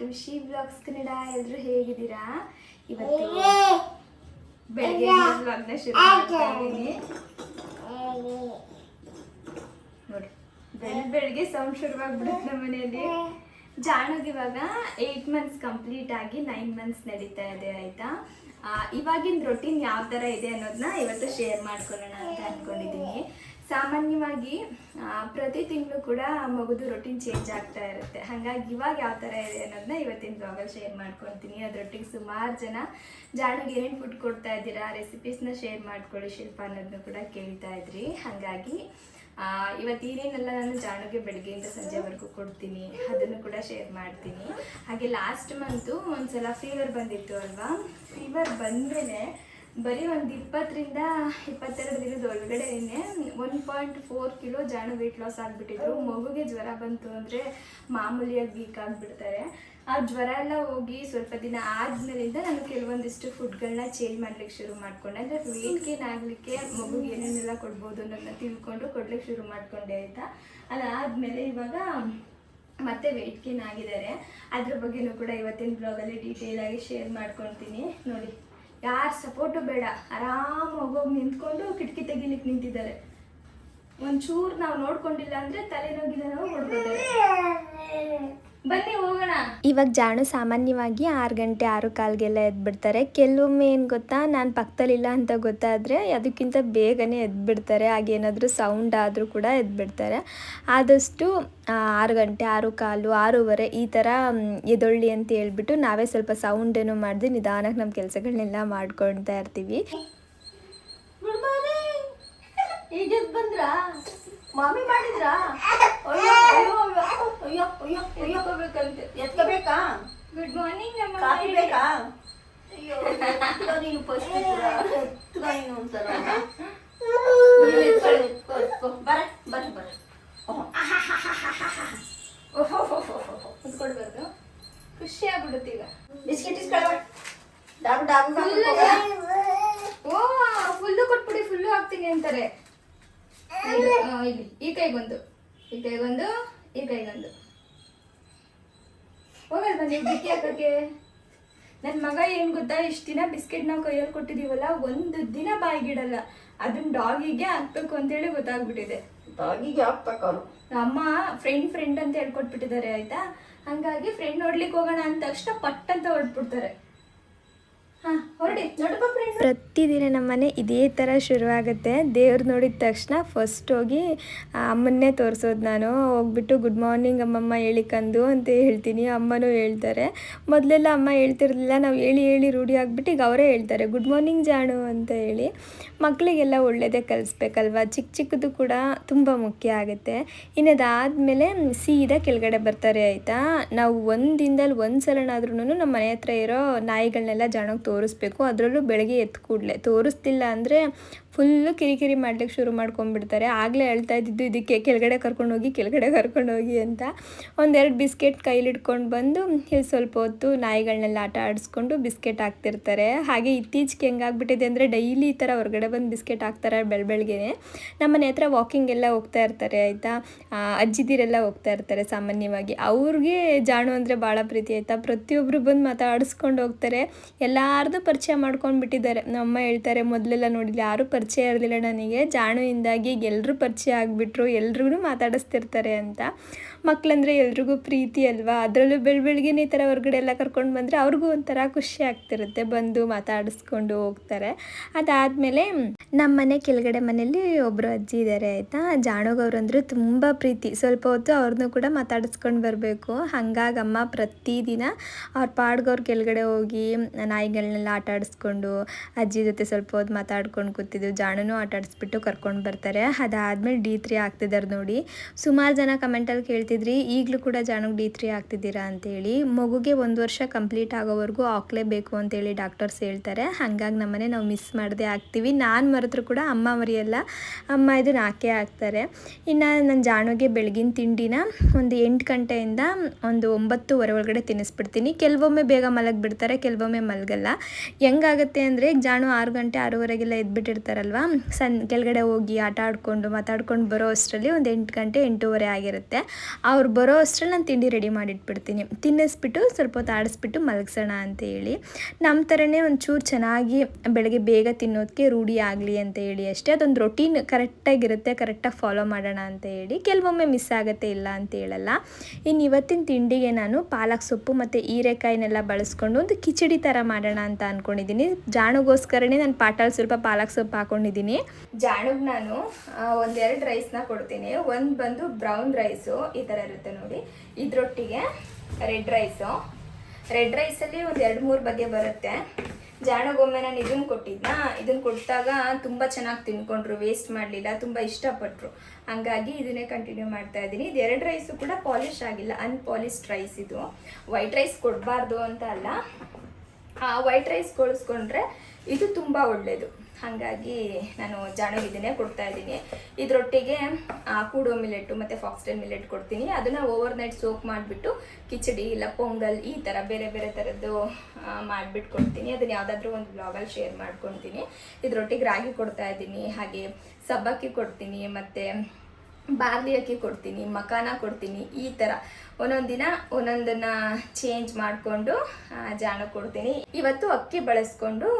ಖುಷಿ ಬ್ಲಾಗ್ಸ್ ಕನ್ನಡ. ಎಲ್ಲರೂ ಹೇಗಿದ್ದೀರಾ? ಇವತ್ತು ಬೆಳಗ್ಗೆ ಬ್ಲಾಗ್ನ ಶುರು ಮಾಡ್ತಾ ಇದ್ದೀನಿ ನೋಡಿ. ಬೆಳಗ್ಗೆ ಸೌಂಡ್ ಶುರುವಾಗ್ಬಿಡುತ್ತೆ ನಮ್ಮ ಮನೆಯಲ್ಲಿ. ಜಾನುಗೆ ಇವಾಗ 8 ಮಂತ್ಸ್ ಕಂಪ್ಲೀಟ್ ಆಗಿ 9 ಮಂತ್ಸ್ ನಡೀತಾ ಇದೆ ಆಯ್ತಾ. ಇವಾಗಿನ ರೊಟೀನ್ ಯಾವ ಥರ ಇದೆ ಅನ್ನೋದನ್ನ ಇವತ್ತು ಶೇರ್ ಮಾಡ್ಕೊಳ್ಳೋಣ ಅಂತ ಅಂದ್ಕೊಂಡಿದ್ದೀನಿ. ಸಾಮಾನ್ಯವಾಗಿ ಪ್ರತಿ ತಿಂಗಳು ಕೂಡ ಮಗುದು ರೊಟೀನ್ ಚೇಂಜ್ ಆಗ್ತಾ ಇರುತ್ತೆ. ಹಾಗಾಗಿ ಇವಾಗ ಯಾವ ಥರ ಇದೆ ಅನ್ನೋದನ್ನ ಇವತ್ತಿನ ಬ್ಲಾಗಲ್ಲಿ ಶೇರ್ ಮಾಡ್ಕೊತೀನಿ. ಅದರೊಟ್ಟಿಗೆ ಸುಮಾರು ಜನ ಜಾಣಿಗೆ ಏನೇನು ಫುಡ್ ಕೊಡ್ತಾ ಇದ್ದೀರಾ, ರೆಸಿಪೀಸ್ನ ಶೇರ್ ಮಾಡ್ಕೊಳ್ಳಿ ಶಿಲ್ಪ ಅನ್ನೋದನ್ನು ಕೂಡ ಕೇಳ್ತಾ ಇದ್ರಿ. ಹಾಗಾಗಿ ಇವತ್ತು ಏನೇನೆಲ್ಲ ನಾನು ಜಾಣಿಗೆ ಬೆಳಗ್ಗೆಯಿಂದ ಸಂಜೆವರೆಗೂ ಕೊಡ್ತೀನಿ ಅದನ್ನು ಕೂಡ ಶೇರ್ ಮಾಡ್ತೀನಿ. ಹಾಗೆ ಲಾಸ್ಟ್ ಮಂತು ಒಂದ್ಸಲ ಫೀವರ್ ಬಂದಿತ್ತು ಅಲ್ವಾ. ಫೀವರ್ ಬಂದಮೇಲೆ ಬರೀ ಒಂದು 20ರಿಂದ 22 ದಿನದ ಒಳಗಡೆನೇ 1.4 ಕಿಲೋ ಜಾಣು ವೆಯ್ಟ್ ಲಾಸ್ ಆಗಿಬಿಟ್ಟಿದ್ರು. ಮಗುಗೆ ಜ್ವರ ಬಂತು ಅಂದರೆ ಮಾಮೂಲಿಯಾಗಿ ವೀಕ್ ಆಗಿಬಿಡ್ತಾರೆ. ಆ ಜ್ವರ ಎಲ್ಲ ಹೋಗಿ ಸ್ವಲ್ಪ ದಿನ ಆದ್ಮೇಲಿಂದ ನಾನು ಕೆಲವೊಂದಿಷ್ಟು ಫುಡ್ಗಳನ್ನ ಚೇಂಜ್ ಮಾಡ್ಲಿಕ್ಕೆ ಶುರು ಮಾಡ್ಕೊಂಡೆ. ಅಂದರೆ ವೆಯ್ಟ್ ಗೇನ್ ಆಗಲಿಕ್ಕೆ ಮಗುಗೆ ಏನೇನೆಲ್ಲ ಕೊಡ್ಬೋದು ಅನ್ನೋದನ್ನ ತಿಳ್ಕೊಂಡು ಕೊಡ್ಲಿಕ್ಕೆ ಶುರು ಮಾಡ್ಕೊಂಡೆ ಆಯಿತಾ. ಅದಾದಮೇಲೆ ಇವಾಗ ಮತ್ತೆ ವೆಯ್ಟ್ ಗೇನ್ ಆಗಿದ್ದಾರೆ. ಅದ್ರ ಬಗ್ಗೆನೂ ಕೂಡ ಇವತ್ತಿನ ಬ್ಲಾಗಲ್ಲಿ ಡೀಟೇಲ್ ಆಗಿ ಶೇರ್ ಮಾಡ್ಕೊಳ್ತೀನಿ ನೋಡಿ. ಯಾರ ಸಪೋರ್ಟು ಬೇಡ, ಆರಾಮಾಗಿ ಹೋಗಿ ನಿಂತ್ಕೊಂಡು ಕಿಟಕಿ ತೆಗಿಲಿಕ್ಕೆ ನಿಂತಿದ್ದಾರೆ. ಒಂಚೂರು ನಾವು ನೋಡ್ಕೊಂಡಿಲ್ಲ ಅಂದರೆ ತಲೆನೋಗಿಲ್ಲ ನಾವು ಹೊಡ್ಕೋತಾರೆ. ಬನ್ನಿ ಹೋಗೋಣ. ಇವಾಗ ಜಾಣು ಸಾಮಾನ್ಯವಾಗಿ 6 ಗಂಟೆ 6:15ಗೆಲ್ಲ ಎದ್ಬಿಡ್ತಾರೆ. ಕೆಲವೊಮ್ಮೆ ಏನು ಗೊತ್ತಾ, ನಾನು ಪಕ್ಕದಲ್ಲಿಲ್ಲ ಅಂತ ಗೊತ್ತಾದರೆ ಅದಕ್ಕಿಂತ ಬೇಗನೆ ಎದ್ಬಿಡ್ತಾರೆ. ಹಾಗೇನಾದರೂ ಸೌಂಡ್ ಆದರೂ ಕೂಡ ಎದ್ಬಿಡ್ತಾರೆ. ಆದಷ್ಟು 6 ಗಂಟೆ 6:15 6:15 ಈ ಥರ ಎದೊಳ್ಳಿ ಅಂತ ಹೇಳ್ಬಿಟ್ಟು ನಾವೇ ಸ್ವಲ್ಪ ಸೌಂಡ್ ಏನೋ ಮಾಡಿದೆ ನಿಧಾನಕ್ಕೆ ನಮ್ಮ ಕೆಲಸಗಳನ್ನೆಲ್ಲ ಮಾಡ್ಕೊಳ್ತಾ ಇರ್ತೀವಿ. ಈಗ ಬಂದ್ರಾ? ಮಾಮಿ ಮಾಡಿದ್ರಾ? ಅಯ್ಯೋ ಅಯ್ಯೋ ಅಯ್ಯೋ ಅಯ್ಯೋ ಬೇಕಂತೆ. ಎತ್ಕೋಬೇಕಾ? ಗುಡ್ ಮಾರ್ನಿಂಗ್ ನಮ್ಮ ಕಾಫಿ ಬೇಕಾ? ಅಯ್ಯೋ ನೀನು ಫಸ್ಟ್ ನೀನು ಒಂದ್ಸಲ ಬರ ಬರ ಬರ. ಕುತ್ಕೊಳ್ಬಾರ್ದು, ಖುಷಿ ಆಗ್ಬಿಡುತ್ತೆ. ಈಗ ಬಿಸ್ಕೆಟ್ ಇಸ್ಕೊಳ್ವ. ಡಾಬು ಡಾಬು ಓ ಫುಲ್ಲು ಕೊಟ್ಬಿಡಿ, ಫುಲ್ಲು ಹಾಕ್ತೀನಿ ಅಂತಾರೆ. ಇಲ್ಲಿ ಈ ಕೈಗೊಂದು, ಈ ಕೈಗೊಂದು, ಈ ಕೈಗೊಂದು. ಹೋಗಲ್ವಾ ನೀವು ಬಿಕ್ಕಿ ಹಾಕಕ್ಕೆ? ನನ್ನ ಮಗ ಏನು ಗೊತ್ತಾ, ಇಷ್ಟು ದಿನ ಬಿಸ್ಕೆಟ್ ನಾವು ಕೈಯಲ್ಲಿ ಕೊಟ್ಟಿದ್ದೀವಲ್ಲ, ಒಂದು ದಿನ ಬಾಯಿಗಿಡಲ್ಲ. ಅದನ್ನ ಡಾಗಿಗೆ ಹಾಕ್ಬೇಕು ಅಂತೇಳಿ ಗೊತ್ತಾಗ್ಬಿಟ್ಟಿದೆ. ಡಾಗಿಗೆ ಹಾಕ್ಬೇಕು ಅವರು. ಅಮ್ಮ ಫ್ರೆಂಡ್ ಅಂತ ಹೇಳ್ಕೊಟ್ಬಿಟ್ಟಿದ್ದಾರೆ ಆಯ್ತಾ. ಹಂಗಾಗಿ ಫ್ರೆಂಡ್ ನೋಡ್ಲಿಕ್ಕೆ ಹೋಗೋಣ ಅಂದ ತಕ್ಷಣ ಪಟ್ ಅಂತ ಹೊರಟ್ಬಿಡ್ತಾರೆ. ಪ್ರತಿದಿನ ನಮ್ಮನೆ ಇದೇ ಥರ ಶುರುವಾಗುತ್ತೆ. ದೇವ್ರು ನೋಡಿದ ತಕ್ಷಣ ಫಸ್ಟ್ ಹೋಗಿ ಅಮ್ಮನ್ನೇ ತೋರಿಸೋದು. ನಾನು ಹೋಗ್ಬಿಟ್ಟು ಗುಡ್ ಮಾರ್ನಿಂಗ್ ಅಮ್ಮಮ್ಮ ಹೇಳಿಕಂದು ಅಂತ ಹೇಳ್ತೀನಿ. ಅಮ್ಮನೂ ಹೇಳ್ತಾರೆ. ಮೊದಲೆಲ್ಲ ಅಮ್ಮ ಹೇಳ್ತಿರ್ಲಿಲ್ಲ, ನಾವು ಹೇಳಿ ಹೇಳಿ ರೂಢಿ ಆಗಿಬಿಟ್ಟು ಈಗ ಅವರೇ ಹೇಳ್ತಾರೆ ಗುಡ್ ಮಾರ್ನಿಂಗ್ ಜಾಣು ಅಂತ ಹೇಳಿ. ಮಕ್ಕಳಿಗೆಲ್ಲ ಒಳ್ಳೆಯದೇ ಕಲಿಸ್ಬೇಕಲ್ವ. ಚಿಕ್ಕ ಚಿಕ್ಕದು ಕೂಡ ತುಂಬ ಮುಖ್ಯ ಆಗುತ್ತೆ. ಇನ್ನು ಅದಾದಮೇಲೆ ಸೀದಾ ಕೆಳಗಡೆ ಬರ್ತಾರೆ ಆಯಿತಾ. ನಾವು ಒಂದಿನದಲ್ಲಿ ಒಂದು ಸಲನಾದ್ರೂ ನಮ್ಮ ಮನೆ ಹತ್ರ ಇರೋ ನಾಯಿಗಳನ್ನೆಲ್ಲ ಜಾಣಕ್ಕೆ ತೋರಿಸ್ಬೇಕು. ಅದರಲ್ಲೂ ಬೆಳಗ್ಗೆ ಎದ್ದು ಕೂಡಲೇ ತೋರಿಸ್ತಿಲ್ಲ ಅಂದರೆ ಫುಲ್ಲು ಕಿರಿಕಿರಿ ಮಾಡ್ಲಿಕ್ಕೆ ಶುರು ಮಾಡ್ಕೊಂಡ್ಬಿಡ್ತಾರೆ. ಆಗಲೇ ಹೇಳ್ತಾ ಇದ್ದಿದ್ದು ಇದಕ್ಕೆ ಕೆಳಗಡೆ ಕರ್ಕೊಂಡೋಗಿ ಅಂತ. ಒಂದೆರಡು ಬಿಸ್ಕೆಟ್ ಕೈಲಿ ಹಿಡ್ಕೊಂಡು ಬಂದು ಇಲ್ಲಿ ಸ್ವಲ್ಪ ಹೊತ್ತು ನಾಯಿಗಳನ್ನೆಲ್ಲ ಆಟ ಆಡಿಸ್ಕೊಂಡು ಬಿಸ್ಕೆಟ್ ಹಾಕ್ತಿರ್ತಾರೆ. ಹಾಗೆ ಇತ್ತೀಚೆಗೆ ಹೆಂಗಾಗ್ಬಿಟ್ಟಿದೆ ಅಂದರೆ ಡೈಲಿ ಈ ಥರ ಹೊರಗಡೆ ಬಂದು ಬಿಸ್ಕೆಟ್ ಹಾಕ್ತಾರೆ ಬೆಳಗ್ಗೆನೆ. ನಮ್ಮನೆ ಹತ್ರ ವಾಕಿಂಗ್ ಎಲ್ಲ ಹೋಗ್ತಾ ಇರ್ತಾರೆ ಆಯಿತಾ. ಅಜ್ಜಿದಿರೆಲ್ಲ ಹೋಗ್ತಾ ಇರ್ತಾರೆ ಸಾಮಾನ್ಯವಾಗಿ. ಅವ್ರಿಗೆ ಜಾಣು ಅಂದರೆ ಭಾಳ ಪ್ರೀತಿ ಆಯಿತಾ. ಪ್ರತಿಯೊಬ್ಬರು ಬಂದು ಮಾತಾಡಿಸ್ಕೊಂಡು ಹೋಗ್ತಾರೆ. ಎಲ್ಲಾರ್ದು ಪರಿಚಯ ಮಾಡ್ಕೊಂಡು ಬಿಟ್ಟಿದ್ದಾರೆ. ನಮ್ಮಮ್ಮ ಹೇಳ್ತಾರೆ ಮೊದಲೆಲ್ಲ ನೋಡಿಲ್ಲ ಯಾರೂ ಪರಿಚಯ ಇರಲಿಲ್ಲ ನನಗೆ, ಜಾಣುವಿಂದಾಗಿ ಎಲ್ಲರೂ ಪರಿಚಯ ಆಗಿಬಿಟ್ರು, ಎಲ್ರಿಗೂ ಮಾತಾಡಿಸ್ತಿರ್ತಾರೆ ಅಂತ. ಮಕ್ಕಳಂದರೆ ಎಲ್ರಿಗೂ ಪ್ರೀತಿ ಅಲ್ವಾ. ಅದರಲ್ಲೂ ಬೆಳಗ್ಗೆನೇ ಈ ಥರ ಹೊರಗಡೆ ಎಲ್ಲ ಕರ್ಕೊಂಡು ಬಂದರೆ ಅವ್ರಿಗೂ ಒಂಥರ ಖುಷಿ ಆಗ್ತಿರುತ್ತೆ. ಬಂದು ಮಾತಾಡಿಸ್ಕೊಂಡು ಹೋಗ್ತಾರೆ. ಅದಾದಮೇಲೆ ನಮ್ಮ ಮನೆ ಕೆಳಗಡೆ ಮನೇಲಿ ಒಬ್ಬರು ಅಜ್ಜಿ ಇದ್ದಾರೆ ಆಯಿತಾ. ಜಾಣುಗವ್ರಂದ್ರೆ ತುಂಬ ಪ್ರೀತಿ. ಸ್ವಲ್ಪ ಹೊತ್ತು ಅವ್ರನ್ನೂ ಕೂಡ ಮಾತಾಡಿಸ್ಕೊಂಡು ಬರಬೇಕು. ಹಾಗಾಗಿ ಅಮ್ಮ ಪ್ರತಿದಿನ ಅವ್ರ ಪಾಡ್ಗವ್ರ ಕೆಳಗಡೆ ಹೋಗಿ ನಾಯಿಗಳನ್ನೆಲ್ಲ ಆಟ ಆಡಿಸ್ಕೊಂಡು ಅಜ್ಜಿ ಜೊತೆ ಸ್ವಲ್ಪ ಹೊತ್ತು ಮಾತಾಡ್ಕೊಂಡು ಕೂತಿದ್ದು. ಜಾಣನೂ ಆಟ ಆಡಿಸ್ಬಿಟ್ಟು ಕರ್ಕೊಂಡು ಬರ್ತಾರೆ. ಅದಾದಮೇಲೆ D3 ಆಗ್ತಿದ್ದಾರೆ ನೋಡಿ. ಸುಮಾರು ಜನ ಕಮೆಂಟಲ್ಲಿ ಕೇಳ್ತಿದ್ರಿ ಈಗಲೂ ಕೂಡ ಜಾಣಗೆ D3 ಆಗ್ತಿದ್ದೀರಾ ಅಂತೇಳಿ. ಮಗುಗೆ 1 ವರ್ಷ ಕಂಪ್ಲೀಟ್ ಆಗೋವರೆಗೂ ಹಾಕ್ಲೇಬೇಕು ಅಂತೇಳಿ ಡಾಕ್ಟರ್ಸ್ ಹೇಳ್ತಾರೆ. ಹಾಗಾಗಿ ನಮ್ಮನೆ ನಾವು ಮಿಸ್ ಮಾಡದೆ ಹಾಕ್ತೀವಿ. ನಾನು ಮರೆತರೂ ಕೂಡ ಅಮ್ಮ ಮರಿಯಲ್ಲ, ಅಮ್ಮ ಇದನ್ನು ಹಾಕೇ ಹಾಕ್ತಾರೆ. ಇನ್ನು ನನ್ನ ಜಾಣುಗೆ ಬೆಳಗಿನ ತಿಂಡಿನ ಒಂದು 8 ಗಂಟೆಯಿಂದ ಒಂದು 9:15 ಒಳಗಡೆ ತಿನ್ನಿಸ್ಬಿಡ್ತೀನಿ. ಕೆಲವೊಮ್ಮೆ ಬೇಗ ಮಲಗಿಬಿಡ್ತಾರೆ, ಕೆಲವೊಮ್ಮೆ ಮಲಗಲ್ಲ. ಹೆಂಗಾಗುತ್ತೆ ಅಂದರೆ ಜಾಣು 6 ಗಂಟೆ 6:15ಗೆಲ್ಲ ಎದ್ಬಿಟ್ಟಿರ್ತಾರೆ ಹೋಗ್ತಾರಲ್ವ, ಕೆಳಗಡೆ ಹೋಗಿ ಆಟ ಆಡ್ಕೊಂಡು ಮಾತಾಡ್ಕೊಂಡು ಬರೋ ಅಷ್ಟರಲ್ಲಿ ಒಂದು 8 ಗಂಟೆ 8:30 ಆಗಿರುತ್ತೆ. ಅವ್ರು ಬರೋ ಅಷ್ಟರಲ್ಲಿ ನಾನು ತಿಂಡಿ ರೆಡಿ ಮಾಡಿಟ್ಬಿಡ್ತೀನಿ. ತಿನ್ನಿಸ್ಬಿಟ್ಟು ಸ್ವಲ್ಪ ಹೊತ್ತು ಆಡಿಸ್ಬಿಟ್ಟು ಮಲಗಿಸೋಣ ಅಂತ ಹೇಳಿ, ನಮ್ಮ ಥರನೇ ಒಂಚೂರು ಚೆನ್ನಾಗಿ ಬೆಳಗ್ಗೆ ಬೇಗ ತಿನ್ನೋದಕ್ಕೆ ರೂಢಿ ಆಗಲಿ ಅಂತ ಹೇಳಿ ಅಷ್ಟೇ. ಅದೊಂದು ರೊಟೀನ್ ಕರೆಕ್ಟಾಗಿರುತ್ತೆ, ಕರೆಕ್ಟಾಗಿ ಫಾಲೋ ಮಾಡೋಣ ಅಂತ ಹೇಳಿ. ಕೆಲವೊಮ್ಮೆ ಮಿಸ್ ಆಗುತ್ತೆ, ಇಲ್ಲ ಅಂತ ಹೇಳಲ್ಲ. ಇನ್ನು ಇವತ್ತಿನ ತಿಂಡಿಗೆ ನಾನು ಪಾಲಕ್ ಸೊಪ್ಪು ಮತ್ತು ಹೀರೆಕಾಯಿನೆಲ್ಲ ಬಳಸ್ಕೊಂಡು ಒಂದು ಕಿಚಡಿ ಥರ ಮಾಡೋಣ ಅಂತ ಅಂದ್ಕೊಂಡಿದ್ದೀನಿ. ಜಾಣಗೋಸ್ಕರನೇ ನಾನು ಪಾಟಲ್ಲಿ ಸ್ವಲ್ಪ ಪಾಲಕ್ ಸೊಪ್ಪು ಹಾಕ್ಕೊಂಡಿದ್ದೀನಿ. ಜಾಣಗೆ ನಾನು 1-2 ರೈಸ್ನ ಕೊಡ್ತೀನಿ. ಒಂದು ಬಂದು ಬ್ರೌನ್ ರೈಸು ಈ ಥರ ಇರುತ್ತೆ ನೋಡಿ, ಇದರೊಟ್ಟಿಗೆ ರೆಡ್ ರೈಸಲ್ಲಿ ಒಂದು 2-3 ಬಗೆ ಬರುತ್ತೆ. ಜಾಣಗೊಮ್ಮೆ ನಾನು ಇದನ್ನು ಕೊಟ್ಟಿದ್ನ, ಇದನ್ನು ಕೊಟ್ಟಾಗ ತುಂಬ ಚೆನ್ನಾಗಿ ತಿನ್ಕೊಂಡ್ರು, ವೇಸ್ಟ್ ಮಾಡಲಿಲ್ಲ, ತುಂಬ ಇಷ್ಟಪಟ್ಟರು. ಹಾಗಾಗಿ ಇದನ್ನೇ ಕಂಟಿನ್ಯೂ ಮಾಡ್ತಾ ಇದ್ದೀನಿ. ಇದು 2 ರೈಸು ಕೂಡ ಪಾಲಿಶ್ ಆಗಿಲ್ಲ, ಅನ್ಪಾಲಿಶ್ಡ್ ರೈಸ್. ಇದು ವೈಟ್ ರೈಸ್ ಕೊಡಬಾರ್ದು ಅಂತ ಅಲ್ಲ, ವೈಟ್ ರೈಸ್ ಕೊಳಿಸ್ಕೊಂಡ್ರೆ ಇದು ತುಂಬ ಒಳ್ಳೆಯದು. ಹಾಗಾಗಿ ನಾನು ಜಾಣಗೆ ಇದನ್ನೇ ಕೊಡ್ತಾ ಇದ್ದೀನಿ. ಇದರೊಟ್ಟಿಗೆ ಕೂಡೋ ಮಿಲೆಟ್ಟು ಮತ್ತು ಫಾಕ್ಸ್ಟೈಲ್ ಮಿಲೆಟ್ ಕೊಡ್ತೀನಿ. ಅದನ್ನು ಓವರ್ ನೈಟ್ ಸೋಕ್ ಮಾಡಿಬಿಟ್ಟು ಕಿಚಡಿ ಇಲ್ಲ ಪೊಂಗಲ್ ಈ ಥರ ಬೇರೆ ಬೇರೆ ಥರದ್ದು ಮಾಡಿಬಿಟ್ಟು ಕೊಡ್ತೀನಿ. ಅದನ್ನು ಯಾವುದಾದ್ರೂ ಒಂದು ಬ್ಲಾಗಲ್ಲಿ ಶೇರ್ ಮಾಡ್ಕೊತೀನಿ. ಇದರೊಟ್ಟಿಗೆ ರಾಗಿ ಕೊಡ್ತಾ ಇದ್ದೀನಿ, ಹಾಗೆ ಸಬ್ಬಕ್ಕಿ ಕೊಡ್ತೀನಿ, ಮತ್ತು ಬಾರ್ಲಿ ಅಕ್ಕಿ ಕೊಡ್ತೀನಿ, ಮಕಾನ ಕೊಡ್ತೀನಿ. ಈ ಥರ ಒಂದೊಂದು ದಿನ ಒಂದೊಂದನ್ನು ಚೇಂಜ್ ಮಾಡಿಕೊಂಡು ಜಾಣ ಕೊಡ್ತೀನಿ. ಇವತ್ತು ಅಕ್ಕಿ ಬಳಸ್ಕೊಂಡು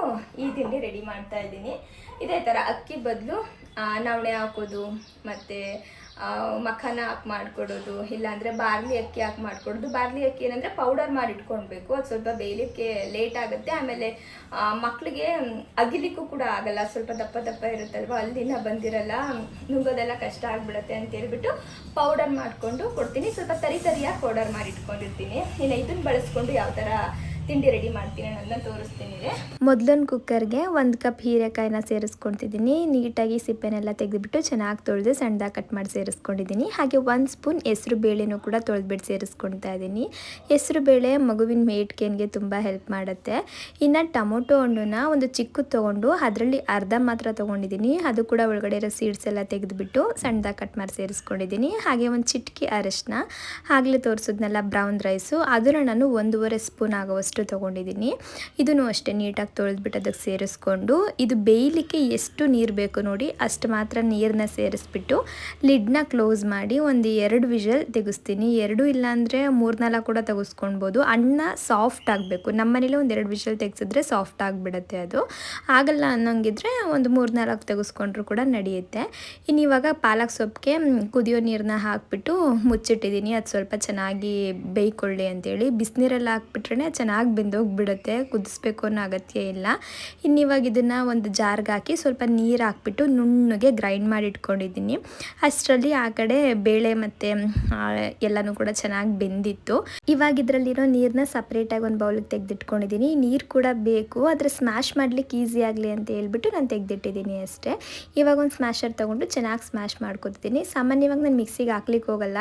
ಈ ತಿಂಡಿ ರೆಡಿ ಮಾಡ್ತಾ ಇದ್ದೀನಿ. ಇದೇ ಥರ ಅಕ್ಕಿ ಬದಲು ನವಣೆ ಹಾಕೋದು, ಮತ್ತು ಮಖಾನ ಹಾಕಿ ಮಾಡಿಕೊಡೋದು, ಇಲ್ಲಾಂದರೆ ಬಾರ್ಲಿ ಅಕ್ಕಿ ಹಾಕಿ ಮಾಡಿಕೊಡೋದು. ಬಾರ್ಲಿ ಅಕ್ಕಿ ಏನಂದರೆ ಪೌಡರ್ ಮಾಡಿ ಇಟ್ಕೊಳ್ಬೇಕು, ಅದು ಸ್ವಲ್ಪ ಬೇಯಲಿಕ್ಕೆ ಲೇಟ್ ಆಗುತ್ತೆ. ಆಮೇಲೆ ಮಕ್ಕಳಿಗೆ ಅಗಿಲಿಕ್ಕೂ ಕೂಡ ಆಗಲ್ಲ, ಸ್ವಲ್ಪ ದಪ್ಪ ಇರುತ್ತಲ್ವ, ಅಲ್ಲಿನ ಬಂದಿರಲ್ಲ, ನುಂಗೋದೆಲ್ಲ ಕಷ್ಟ ಆಗಿಬಿಡುತ್ತೆ ಅಂತ ಹೇಳ್ಬಿಟ್ಟು ಪೌಡರ್ ಮಾಡಿಕೊಂಡು ಕೊಡ್ತೀನಿ. ಸ್ವಲ್ಪ ತರಿಯಾಗಿ ಪೌಡರ್ ಮಾಡಿ ಇಟ್ಕೊಂಡಿರ್ತೀನಿ. ಇನ್ನು ಇದನ್ನು ಬಳಸ್ಕೊಂಡು ಯಾವ ಥರ ತಿಂಡಿ ರೆಡಿ ಮಾಡ್ತೀನಿ ಅನ್ನೋದನ್ನ ತೋರಿಸ್ತೀನಿ. ಮೊದಲೊಂದು ಕುಕ್ಕರ್ಗೆ 1 ಕಪ್ ಹೀರೆಕಾಯಿನ ಸೇರಿಸ್ಕೊತಿದ್ದೀನಿ. ನೀಟಾಗಿ ಸಿಪ್ಪೆನೆಲ್ಲ ತೆಗೆದುಬಿಟ್ಟು ಚೆನ್ನಾಗಿ ತೊಳೆದು ಸಣ್ಣದಾಗಿ ಕಟ್ ಮಾಡಿ ಸೇರಿಸ್ಕೊಂಡಿದ್ದೀನಿ. ಹಾಗೆ 1 ಸ್ಪೂನ್ ಹೆಸರು ಬೇಳೆನೂ ಕೂಡ ತೊಳೆದ್ಬಿಟ್ಟು ಸೇರಿಸ್ಕೊಳ್ತಾ ಇದ್ದೀನಿ. ಹೆಸರು ಬೇಳೆ ಮಗುವಿನ ವೇಟ್ ಗೇನ್ಗೆ ತುಂಬ ಹೆಲ್ಪ್ ಮಾಡುತ್ತೆ. ಇನ್ನು ಟೊಮೊಟೊ ಹಣ್ಣನ್ನ ಒಂದು ಚಿಕ್ಕದು ತೊಗೊಂಡು ಅದರಲ್ಲಿ ಅರ್ಧ ಮಾತ್ರ ತೊಗೊಂಡಿದ್ದೀನಿ. ಅದು ಕೂಡ ಒಳಗಡೆ ಇರೋ ಸೀಡ್ಸ್ ಎಲ್ಲ ತೆಗೆದುಬಿಟ್ಟು ಸಣ್ಣದಾಗಿ ಕಟ್ ಮಾಡಿ ಸೇರಿಸ್ಕೊಂಡಿದ್ದೀನಿ. ಹಾಗೆ ಒಂದು ಚಿಟಿಕೆ ಅರಿಶಿನ, ಆಗಲೇ ತೋರಿಸಿದ್ನೆಲ್ಲ ಬ್ರೌನ್ ರೈಸು, ಅದನ್ನು ನಾನು 1.5 ಸ್ಪೂನ್ ಆಗುವಷ್ಟು ತೊಗೊಂಡಿದ್ದೀನಿ. ಇದನ್ನು ಅಷ್ಟೇ ನೀಟಾಗಿ ತೊಳೆದ್ಬಿಟ್ಟು ಅದಕ್ಕೆ ಸೇರಿಸ್ಕೊಂಡು, ಇದು ಬೇಯಲಿಕ್ಕೆ ಎಷ್ಟು ನೀರು ಬೇಕು ನೋಡಿ ಅಷ್ಟು ಮಾತ್ರ ನೀರನ್ನ ಸೇರಿಸ್ಬಿಟ್ಟು ಲಿಡ್ನ ಕ್ಲೋಸ್ ಮಾಡಿ ಒಂದು 2 ವಿಷಲ್ ತೆಗಿಸ್ತೀನಿ. 2 ಇಲ್ಲಾಂದರೆ 3-4 ಕೂಡ ತೆಗೆಸ್ಕೊಳ್ಬೋದು. ಅನ್ನ ಸಾಫ್ಟ್ ಆಗಬೇಕು. ನಮ್ಮ ಮನೇಲಿ ಒಂದು 2 ವಿಷಲ್ ತೆಗೆಸಿದ್ರೆ ಸಾಫ್ಟ್ ಆಗಿಬಿಡುತ್ತೆ. ಅದು ಆಗಲ್ಲ ಅನ್ನೋಂಗಿದ್ರೆ ಒಂದು 3-4 ತೆಗೆಸ್ಕೊಂಡ್ರು ಕೂಡ ನಡೆಯುತ್ತೆ. ಇನ್ನು ಇವಾಗ ಪಾಲಕ್ ಸೊಪ್ಪಿಗೆ ಕುದಿಯೋ ನೀರನ್ನ ಹಾಕಿಬಿಟ್ಟು ಮುಚ್ಚಿಟ್ಟಿದ್ದೀನಿ. ಅದು ಸ್ವಲ್ಪ ಚೆನ್ನಾಗಿ ಬೇಯ್ಕೊಳ್ಳಿ ಅಂತೇಳಿ. ಬಿಸಿನೀರಲ್ಲಿ ಹಾಕ್ಬಿಟ್ರೆ ಚೆನ್ನಾಗಿ ಬೆಂದೋಗಿಬಿಡುತ್ತೆ, ಕುದಿಸ್ಬೇಕು ಅನ್ನೋ ಅಗತ್ಯ ಇಲ್ಲ. ಇನ್ನಿವಾಗ ಇದನ್ನು ಒಂದು ಜಾರ್ಗೆ ಹಾಕಿ ಸ್ವಲ್ಪ ನೀರು ಹಾಕ್ಬಿಟ್ಟು ನುಣ್ಣಗೆ ಗ್ರೈಂಡ್ ಮಾಡಿ ಇಟ್ಕೊಂಡಿದ್ದೀನಿ. ಅಷ್ಟರಲ್ಲಿ ಆ ಕಡೆ ಬೇಳೆ ಮತ್ತು ಎಲ್ಲನೂ ಕೂಡ ಚೆನ್ನಾಗಿ ಬೆಂದಿತ್ತು. ಇವಾಗ ಇದರಲ್ಲಿರೋ ನೀರನ್ನ ಸಪ್ರೇಟಾಗಿ ಒಂದು ಬೌಲಿಗೆ ತೆಗೆದಿಟ್ಕೊಂಡಿದ್ದೀನಿ. ನೀರು ಕೂಡ ಬೇಕು, ಆದರೆ ಸ್ಮ್ಯಾಶ್ ಮಾಡ್ಲಿಕ್ಕೆ ಈಸಿ ಆಗಲಿ ಅಂತ ಹೇಳ್ಬಿಟ್ಟು ನಾನು ತೆಗೆದಿಟ್ಟಿದ್ದೀನಿ ಅಷ್ಟೇ. ಇವಾಗ ಒಂದು ಸ್ಮ್ಯಾಶರ್ ತೊಗೊಂಡು ಚೆನ್ನಾಗಿ ಸ್ಮ್ಯಾಶ್ ಮಾಡ್ಕೊತಿದ್ದೀನಿ. ಸಾಮಾನ್ಯವಾಗಿ ನಾನು ಮಿಕ್ಸಿಗೆ ಹಾಕ್ಲಿಕ್ಕೆ ಹೋಗಲ್ಲ.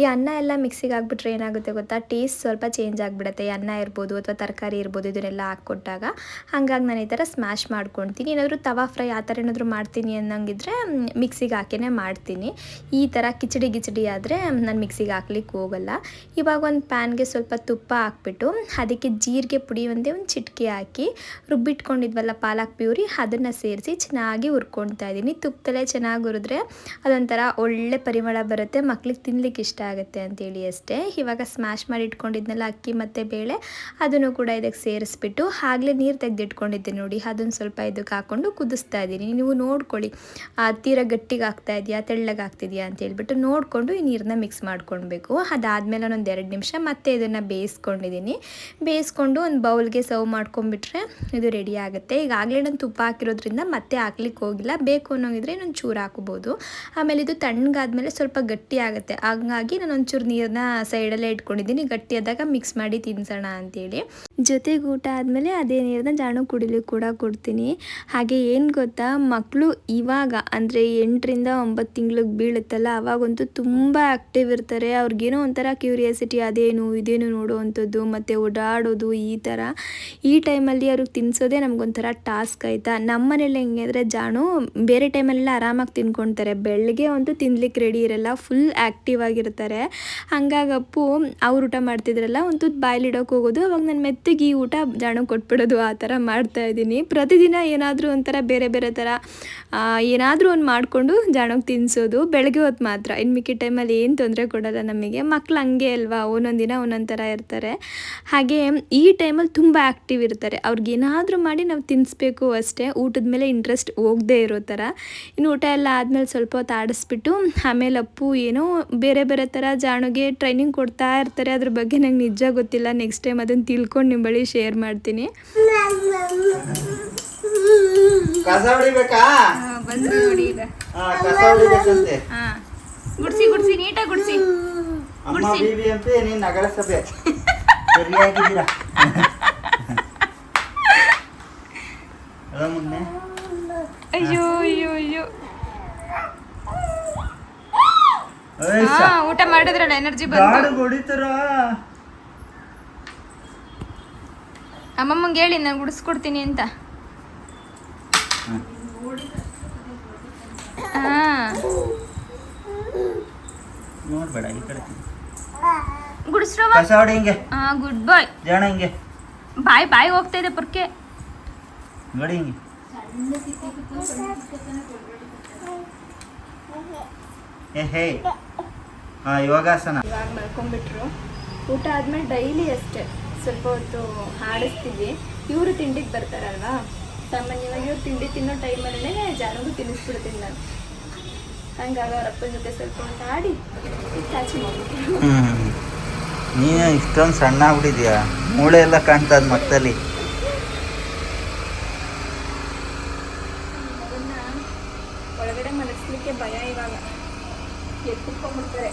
ಈ ಅನ್ನ ಎಲ್ಲ ಮಿಕ್ಸಿಗೆ ಹಾಕ್ಬಿಟ್ರೆ ಏನಾಗುತ್ತೆ ಗೊತ್ತಾ, ಟೇಸ್ಟ್ ಸ್ವಲ್ಪ ಚೇಂಜ್ ಆಗಿಬಿಡುತ್ತೆ. ಅನ್ನ ಇರ್ಬೋದು ಅಥವಾ ತರಕಾರಿ ಇರ್ಬೋದು, ಇದನ್ನೆಲ್ಲ ಹಾಕ್ಕೊಟ್ಟಾಗ. ಹಾಗಾಗಿ ನಾನು ಈ ಥರ ಸ್ಮ್ಯಾಶ್ ಮಾಡ್ಕೊಳ್ತೀನಿ. ಏನಾದರೂ ತವಾ ಫ್ರೈ ಆ ಥರ ಏನಾದರೂ ಮಾಡ್ತೀನಿ ಅನ್ನೋಂಗಿದ್ರೆ ಮಿಕ್ಸಿಗೆ ಹಾಕಿನೇ ಮಾಡ್ತೀನಿ. ಈ ಥರ ಕಿಚಡಿ ಆದರೆ ನಾನು ಮಿಕ್ಸಿಗೆ ಹಾಕ್ಲಿಕ್ಕೆ ಹೋಗಲ್ಲ. ಇವಾಗ ಒಂದು ಪ್ಯಾನ್ಗೆ ಸ್ವಲ್ಪ ತುಪ್ಪ ಹಾಕ್ಬಿಟ್ಟು ಅದಕ್ಕೆ ಜೀರಿಗೆ ಪುಡಿ ಒಂದು ಚಿಟಿಕೆ ಹಾಕಿ ರುಬ್ಬಿಟ್ಕೊಂಡಿದ್ವಲ್ಲ ಪಾಲಕ್ ಪ್ಯೂರಿ, ಅದನ್ನು ಸೇರಿಸಿ ಚೆನ್ನಾಗಿ ಹುರ್ಕೊಳ್ತಾ ಇದ್ದೀನಿ. ತುಪ್ಪದಲ್ಲೇ ಚೆನ್ನಾಗಿ ಹುರಿದ್ರೆ ಅದೊಂಥರ ಒಳ್ಳೆ ಪರಿಮಳ ಬರುತ್ತೆ, ಮಕ್ಳಿಗೆ ತಿನ್ಲಿಕ್ಕೆ ಇಷ್ಟ ಆಗುತ್ತೆ ಅಂತೇಳಿ ಅಷ್ಟೇ. ಇವಾಗ ಸ್ಮ್ಯಾಶ್ ಮಾಡಿ ಇಟ್ಕೊಂಡಿದ್ನಲ್ಲ ಅಕ್ಕಿ ಮತ್ತು ಬೇಳೆ, ಅದನ್ನು ಕೂಡ ಇದಕ್ಕೆ ಸೇರಿಸ್ಬಿಟ್ಟು ಆಗಲೇ ನೀರು ತೆಗೆದಿಟ್ಕೊಂಡಿದ್ದೆ ನೋಡಿ, ಅದನ್ನು ಸ್ವಲ್ಪ ಇದಕ್ಕೆ ಹಾಕ್ಕೊಂಡು ಕುದಿಸ್ತಾ ಇದ್ದೀನಿ. ನೀವು ನೋಡ್ಕೊಳ್ಳಿ ತೀರಾ ಗಟ್ಟಿಗೆ ಆಗ್ತಾ ಇದೆಯಾ ತೆಳ್ಳಗೆ ಆಗ್ತಿದೆಯಾ ಅಂತ ಹೇಳ್ಬಿಟ್ಟು ನೋಡಿಕೊಂಡು ಈ ನೀರನ್ನ ಮಿಕ್ಸ್ ಮಾಡ್ಕೊಳ್ಬೇಕು. ಅದಾದಮೇಲೆ ಒಂದು 2 ನಿಮಿಷ ಮತ್ತೆ ಇದನ್ನು ಬೇಯಿಸ್ಕೊಂಡು ಒಂದು ಬೌಲ್ಗೆ ಸರ್ವ್ ಮಾಡ್ಕೊಂಡ್ಬಿಟ್ರೆ ಇದು ರೆಡಿ ಆಗುತ್ತೆ. ಈಗಾಗಲೇ ನಾನು ತುಪ್ಪ ಹಾಕಿರೋದ್ರಿಂದ ಮತ್ತೆ ಹಾಕ್ಲಿಕ್ಕೆ ಹೋಗಿಲ್ಲ, ಬೇಕು ಅನ್ನೋಗಿದ್ರೆ ಇನ್ನೊಂದು ಚೂರು ಹಾಕೋಬೋದು. ಆಮೇಲೆ ಇದು ತಣ್ಣಗಾದ್ಮೇಲೆ ಸ್ವಲ್ಪ ಗಟ್ಟಿ ಆಗುತ್ತೆ, ಹಾಗಾಗಿ ನಾನು ಒಂಚೂರು ನೀರನ್ನ ಸೈಡಲ್ಲೇ ಇಟ್ಕೊಂಡಿದ್ದೀನಿ. ಗಟ್ಟಿ ಆದಾಗ ಮಿಕ್ಸ್ ಮಾಡಿ ತಿನ್ಸೋಣ ಅಂತೇಳಿ. ಜೊತೆಗೆ ಊಟ ಆದಮೇಲೆ ಅದೇ ನೀರನ್ನ ಜಾಣು ಕುಡಿಲಿಕ್ಕೆ ಕೂಡ ಕೊಡ್ತೀನಿ. ಹಾಗೆ ಏನು ಗೊತ್ತಾ, ಮಕ್ಕಳು ಇವಾಗ ಅಂದರೆ 8ರಿಂದ 9 ತಿಂಗಳಿಗೆ ಬೀಳುತ್ತಲ್ಲ, ಅವಾಗಂತೂ ತುಂಬ ಆ್ಯಕ್ಟಿವ್ ಇರ್ತಾರೆ. ಅವ್ರಿಗೇನೋ ಒಂಥರ ಕ್ಯೂರಿಯಾಸಿಟಿ, ಅದೇನು ಇದೇನು ನೋಡುವಂಥದ್ದು ಮತ್ತು ಓಡಾಡೋದು ಈ ಥರ. ಈ ಟೈಮಲ್ಲಿ ಅವ್ರಿಗೆ ತಿನ್ನಿಸೋದೇ ನಮಗೊಂಥರ ಟಾಸ್ಕ್ ಆಯಿತಾ. ನಮ್ಮ ಮನೇಲಿ ಹೆಂಗೆ ಅಂದರೆ ಜಾಣು ಬೇರೆ ಟೈಮಲ್ಲೆಲ್ಲ ಆರಾಮಾಗಿ ತಿನ್ಕೊಳ್ತಾರೆ, ಬೆಳಗ್ಗೆ ಅಂತೂ ತಿನ್ಲಿಕ್ಕೆ ರೆಡಿ ಇರಲ್ಲ, ಫುಲ್ ಆ್ಯಕ್ಟಿವ್ ಆಗಿರ್ತಾರೆ. ಹಂಗಾಗಪ್ಪು ಅವ್ರು ಊಟ ಮಾಡ್ತಿದ್ರಲ್ಲ ಒಂದು ಬಾಯ್ಲಿಡೋಕೆ ಹೋಗೋದು, ಅವಾಗ ನಾನು ಮೆತ್ತ ನೈಟಿಗೆ ಈ ಊಟ ಜಾಣ ಕೊಟ್ಬಿಡೋದು ಆ ಥರ ಮಾಡ್ತಾಯಿದ್ದೀನಿ. ಪ್ರತಿದಿನ ಏನಾದರೂ ಒಂಥರ ಬೇರೆ ಬೇರೆ ಥರ ಏನಾದರೂ ಒಂದು ಮಾಡಿಕೊಂಡು ಜಾಣಕ್ಕೆ ತಿನ್ನಿಸೋದು. ಬೆಳಗ್ಗೆ ಹೊತ್ತು ಮಾತ್ರ, ಇನ್ನು ಮಿಕ್ಕಿ ಟೈಮಲ್ಲಿ ಏನು ತೊಂದರೆ ಕೊಡೋಲ್ಲ ನಮಗೆ. ಮಕ್ಳು ಹಂಗೆ ಅಲ್ವಾ, ಒಂದೊಂದು ದಿನ ಒಂದೊಂದು ಥರ ಇರ್ತಾರೆ. ಹಾಗೆ ಈ ಟೈಮಲ್ಲಿ ತುಂಬ ಆ್ಯಕ್ಟಿವ್ ಇರ್ತಾರೆ. ಅವ್ರಿಗೇನಾದರೂ ಮಾಡಿ ನಾವು ತಿನ್ನಿಸ್ಬೇಕು ಅಷ್ಟೇ, ಊಟದ ಮೇಲೆ ಇಂಟ್ರೆಸ್ಟ್ ಹೋಗದೇ ಇರೋ ಥರ. ಇನ್ನು ಊಟ ಎಲ್ಲ ಆದಮೇಲೆ ಸ್ವಲ್ಪ ಹೊತ್ತು ಆಡಿಸ್ಬಿಟ್ಟು ಆಮೇಲೆ ಅಪ್ಪು ಏನೋ ಬೇರೆ ಬೇರೆ ಥರ ಜಾಣಗೆ ಟ್ರೈನಿಂಗ್ ಕೊಡ್ತಾ ಇರ್ತಾರೆ. ಅದ್ರ ಬಗ್ಗೆ ನಂಗೆ ನಿಜ ಗೊತ್ತಿಲ್ಲ. ನೆಕ್ಸ್ಟ್ ಟೈಮ್ ಅದನ್ನು ತಿಳ್ಕೊಂಡು ನಿಮ್ಮ ಬಳಿ ಶೇರ್ ಮಾಡ್ತೀನಿ. ಕಸ ಹೊಡಿಬೇಕಾ? ಬಂದ್ರು ನೋಡಿ ಈಗ. ಕಸ ಹೊಡಿಬೇಕಂತೆ. ಗುಡ್ಸಿ ಗುಡ್ಸಿ ನೀಟಾಗಿ ಗುಡ್ಸಿ. ಅಮ್ಮ ಬೀಬಿ ಅಂತೆ, ನೀನ್ ನಗರಸಭೆ ಸರಿಯಾಗಿದ್ದೀರಾ? ಮುನ್ನೆ ಅಯ್ಯೋ ಅಯ್ಯೋ ಅಯ್ಯೋ. ಊಟ ಮಾಡಿದ್ರಲ್ಲ ಎನರ್ಜಿ ಬಂತು. ಹೊಡಿತಾರ. ಅಮ್ಮಮ್ಮಂಗೆ ಹೇಳಿ ನಾನು ಗುಡಿಸ್ಕೊಡ್ತೀನಿ ಅಂತ. ನೋಡ್ಬೇಡ ಈ ಕಡೆ. ಗುಡಿಸ್ರೋ ಕಸ ಹೊಡಿ ಹಿಂಗೆ. ಗುಡ್ ಬಾಯ್ ಜಾಣ ಹಿಂಗೆ. ಬಾಯ್ ಬಾಯ್ ಹೋಗ್ತಾ ಇದೆ ಪುರ್ಕೆ. ನೋಡಿ ಹಿಂಗೆ. ಹೇ ಯೋಗಾಸನ. ಇವಾಗ ಮಲ್ಕೊಂಡ್ಬಿಟ್ರು. ಊಟ ಆದ್ಮೇಲೆ ಡೈಲಿ ಅಷ್ಟೇ ಸ್ವಲ್ಪ ಹೊತ್ತು ಹಾಡಿಸ್ತೀವಿ. ಇವರು ತಿಂಡಿಗೆ ಬರ್ತಾರಲ್ವಾ, ಸಾಮಾನ್ಯವಾಗಿ ಇವ್ರು ತಿಂಡಿ ತಿನ್ನೋ ಟೈಮಲ್ಲೇ ಜಾನಗೂ ತಿನ್ನಿಸ್ಬಿಡ್ತೀನಿ ನಾನು. ಹಂಗಾಗಿ ಅವ್ರ ಅಪ್ಪನ ಜೊತೆ ಸ್ವಲ್ಪ ಹೊತ್ತು ಆಡಿ ಚಾಚಿ ಮಾಡ್ಬಿಟ್ರು. ನೀನು ಇಷ್ಟೊಂದು ಸಣ್ಣ ಆಗ್ಬಿಟ್ಟಿದ್ಯಾ, ಮೂಳೆ ಎಲ್ಲ ಕಾಣ್ತದ ಮಕ್ಕದಲ್ಲಿ. ಅದನ್ನ ಒಳಗಡೆ ಮಲಗಿಸ್ಲಿಕ್ಕೆ ಭಯ. ಇವಾಗ ಎತ್ಕೊಂಡ್ಬಿಡ್ತಾರೆ.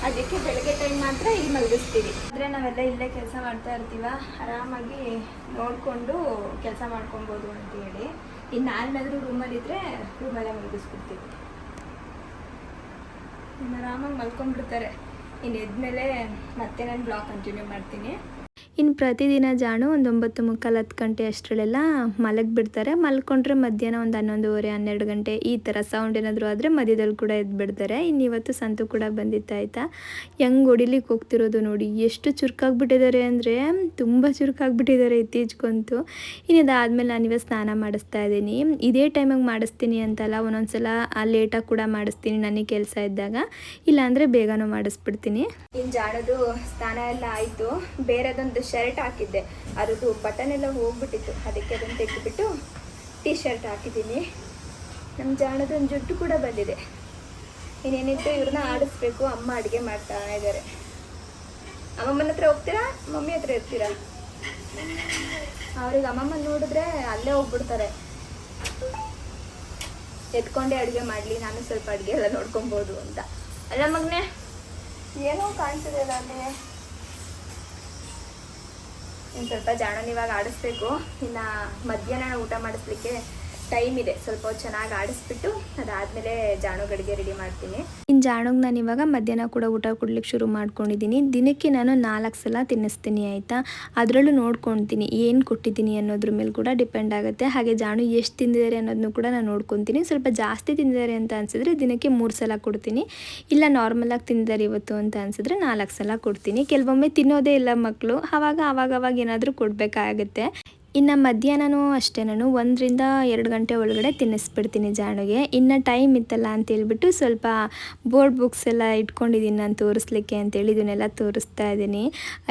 ಅದಕ್ಕೆ ಬೆಳಗ್ಗೆ ಟೈಮ್ ಮಾತ್ರ ಇಲ್ಲಿ ಮಲಗಿಸ್ತೀವಿ. ಅಂದರೆ ನಾವೆಲ್ಲ ಇಲ್ಲೇ ಕೆಲಸ ಮಾಡ್ತಾ ಇರ್ತೀವ, ಆರಾಮಾಗಿ ನೋಡಿಕೊಂಡು ಕೆಲಸ ಮಾಡ್ಕೊಬೋದು ಅಂತೇಳಿ. ಇನ್ನು ನಾನೇನಾದರೂ ರೂಮಲ್ಲಿದ್ದರೆ ರೂಮಲ್ಲೇ ಮಲಗಿಸ್ಬಿಡ್ತೀವಿ. ಇನ್ನು ಆರಾಮಾಗಿ ಮಲ್ಕೊಂಡ್ಬಿಡ್ತಾರೆ. ಇನ್ನು ಎದ್ಮೇಲೆ ಮತ್ತೆ ನಾನು ಬ್ಲಾಗ್ ಕಂಟಿನ್ಯೂ ಮಾಡ್ತೀನಿ. ಇನ್ನು ಪ್ರತಿದಿನ ಜಾಣು ಒಂದು 9:45 10 ಗಂಟೆ ಅಷ್ಟರಲ್ಲೆಲ್ಲ ಮಲಗಿಬಿಡ್ತಾರೆ. ಮಲ್ಕೊಂಡ್ರೆ ಮಧ್ಯಾಹ್ನ ಒಂದು 11:30 12 ಗಂಟೆ ಈ ಥರ ಸೌಂಡ್ ಏನಾದರೂ ಆದರೆ ಮಧ್ಯದಲ್ಲಿ ಕೂಡ ಎದ್ಬಿಡ್ತಾರೆ. ಇನ್ನು ಇವತ್ತು ಸಂತು ಕೂಡ ಬಂದಿತ್ತಾಯ್ತಾ. ಹೆಂಗೆ ಹೊಡಿಲಿಕ್ಕೆ ಹೋಗ್ತಿರೋದು ನೋಡಿ, ಎಷ್ಟು ಚುರುಕಾಗ್ಬಿಟ್ಟಿದ್ದಾರೆ ಅಂದರೆ ತುಂಬ ಚುರುಕಾಗ್ಬಿಟ್ಟಿದ್ದಾರೆ ಇತ್ತೀಚೆಗಂತೂ. ಇನ್ನು ಇದಾದಮೇಲೆ ನಾನಿವಾಗ ಸ್ನಾನ ಮಾಡಿಸ್ತಾ ಇದ್ದೀನಿ. ಇದೇ ಟೈಮಿಗೆ ಮಾಡಿಸ್ತೀನಿ ಅಂತಲ್ಲ, ಒಂದೊಂದು ಸಲ ಲೇಟಾಗಿ ಕೂಡ ಮಾಡಿಸ್ತೀನಿ ನನಗೆ ಕೆಲಸ ಇದ್ದಾಗ, ಇಲ್ಲಾಂದರೆ ಬೇಗನೂ ಮಾಡಿಸ್ಬಿಡ್ತೀನಿ. ಇನ್ನು ಜಾಣದು ಸ್ನಾನ ಎಲ್ಲ ಆಯಿತು. ಬೇರೆದೊಂದು ಶರ್ಟ್ ಹಾಕಿದ್ದೆ, ಅದ್ರದ್ದು ಬಟನ್ ಎಲ್ಲ ಹೋಗ್ಬಿಟ್ಟಿತ್ತು. ಅದಕ್ಕೆ ಅದನ್ನು ತೆಗೆದುಬಿಟ್ಟು ಟೀ ಶರ್ಟ್ ಹಾಕಿದ್ದೀನಿ. ನಮ್ಮ ಜಾಣದೊಂದು ಜುಟ್ಟು ಕೂಡ ಬಂದಿದೆ. ಇನ್ನೇನಿತ್ತು, ಇವ್ರನ್ನ ಆಡಿಸ್ಬೇಕು. ಅಮ್ಮ ಅಡುಗೆ ಮಾಡ್ತಾ ಇದ್ದಾರೆ. ಅಮ್ಮಮ್ಮನ ಹತ್ರ ಹೋಗ್ತೀರಾ, ಮಮ್ಮಿ ಹತ್ರ ಇರ್ತೀರಾ? ಅವ್ರಿಗೆ ಅಮ್ಮಮ್ಮನ ನೋಡಿದ್ರೆ ಅಲ್ಲೇ ಹೋಗ್ಬಿಡ್ತಾರೆ. ಎತ್ಕೊಂಡೇ ಅಡುಗೆ ಮಾಡಲಿ, ನಾನು ಸ್ವಲ್ಪ ಅಡುಗೆ ಎಲ್ಲ ನೋಡ್ಕೊಬೋದು ಅಂತ. ಅಲ್ಲ ಮಗನೇ, ಏನೋ ಕಾಣಿಸಿದೆ ಅಲ್ಲ ಅಲ್ಲಿ. ಇನ್ನು ಸ್ವಲ್ಪ ಜಾಣನ ಇವಾಗ ಆಡಿಸ್ಬೇಕು. ಇನ್ನು ಮಧ್ಯಾಹ್ನ ಊಟ ಮಾಡಿಸ್ಲಿಕ್ಕೆ ಟೈಮ್ ಇದೆ. ಸ್ವಲ್ಪ ಚೆನ್ನಾಗಿ ಆಡಿಸ್ಬಿಟ್ಟು ಅದಾದಮೇಲೆ ಜಾಣಗೆ ಅಡುಗೆ ರೆಡಿ ಮಾಡ್ತೀನಿ. ಇನ್ನು ಜಾಣಗೆ ನಾನು ಇವಾಗ ಮಧ್ಯಾಹ್ನ ಕೂಡ ಊಟ ಕೊಡ್ಲಿಕ್ಕೆ ಶುರು ಮಾಡ್ಕೊಂಡಿದ್ದೀನಿ. ದಿನಕ್ಕೆ ನಾನು 4 ಸಲ ತಿನ್ನಿಸ್ತೀನಿ ಆಯಿತಾ. ಅದರಲ್ಲೂ ನೋಡ್ಕೊತೀನಿ ಏನು ಕೊಟ್ಟಿದ್ದೀನಿ ಅನ್ನೋದ್ರ ಮೇಲೆ ಕೂಡ ಡಿಪೆಂಡ್ ಆಗುತ್ತೆ. ಹಾಗೆ ಜಾಣು ಎಷ್ಟು ತಿಂದಿದ್ದಾರೆ ಅನ್ನೋದನ್ನು ಕೂಡ ನಾನು ನೋಡ್ಕೊತೀನಿ. ಸ್ವಲ್ಪ ಜಾಸ್ತಿ ತಿಂದಿದ್ದಾರೆ ಅಂತ ಅನಿಸಿದ್ರೆ ದಿನಕ್ಕೆ 3 ಸಲ ಕೊಡ್ತೀನಿ. ಇಲ್ಲ ನಾರ್ಮಲಾಗಿ ತಿಂದಿದ್ದಾರೆ ಇವತ್ತು ಅಂತ ಅನಿಸಿದ್ರೆ 4 ಸಲ ಕೊಡ್ತೀನಿ. ಕೆಲವೊಮ್ಮೆ ತಿನ್ನೋದೇ ಇಲ್ಲ ಮಕ್ಕಳು, ಆವಾಗ ಏನಾದರೂ ಕೊಡಬೇಕಾಗುತ್ತೆ. ಇನ್ನು ಮಧ್ಯಾಹ್ನನೂ ಅಷ್ಟೇ ನಾನು 1 ರಿಂದ 2 ಗಂಟೆ ಒಳಗಡೆ ತಿನ್ನಿಸ್ಬಿಡ್ತೀನಿ ಜಾಣಗೆ. ಇನ್ನು ಟೈಮ್ ಇತ್ತಲ್ಲ ಅಂತೇಳ್ಬಿಟ್ಟು ಸ್ವಲ್ಪ ಬೋರ್ಡ್ ಬುಕ್ಸ್ ಎಲ್ಲ ಇಟ್ಕೊಂಡಿದ್ದೀನಿ ನಾನು ತೋರಿಸ್ಲಿಕ್ಕೆ ಅಂತೇಳಿ. ಇದನ್ನೆಲ್ಲ ತೋರಿಸ್ತಾ ಇದ್ದೀನಿ.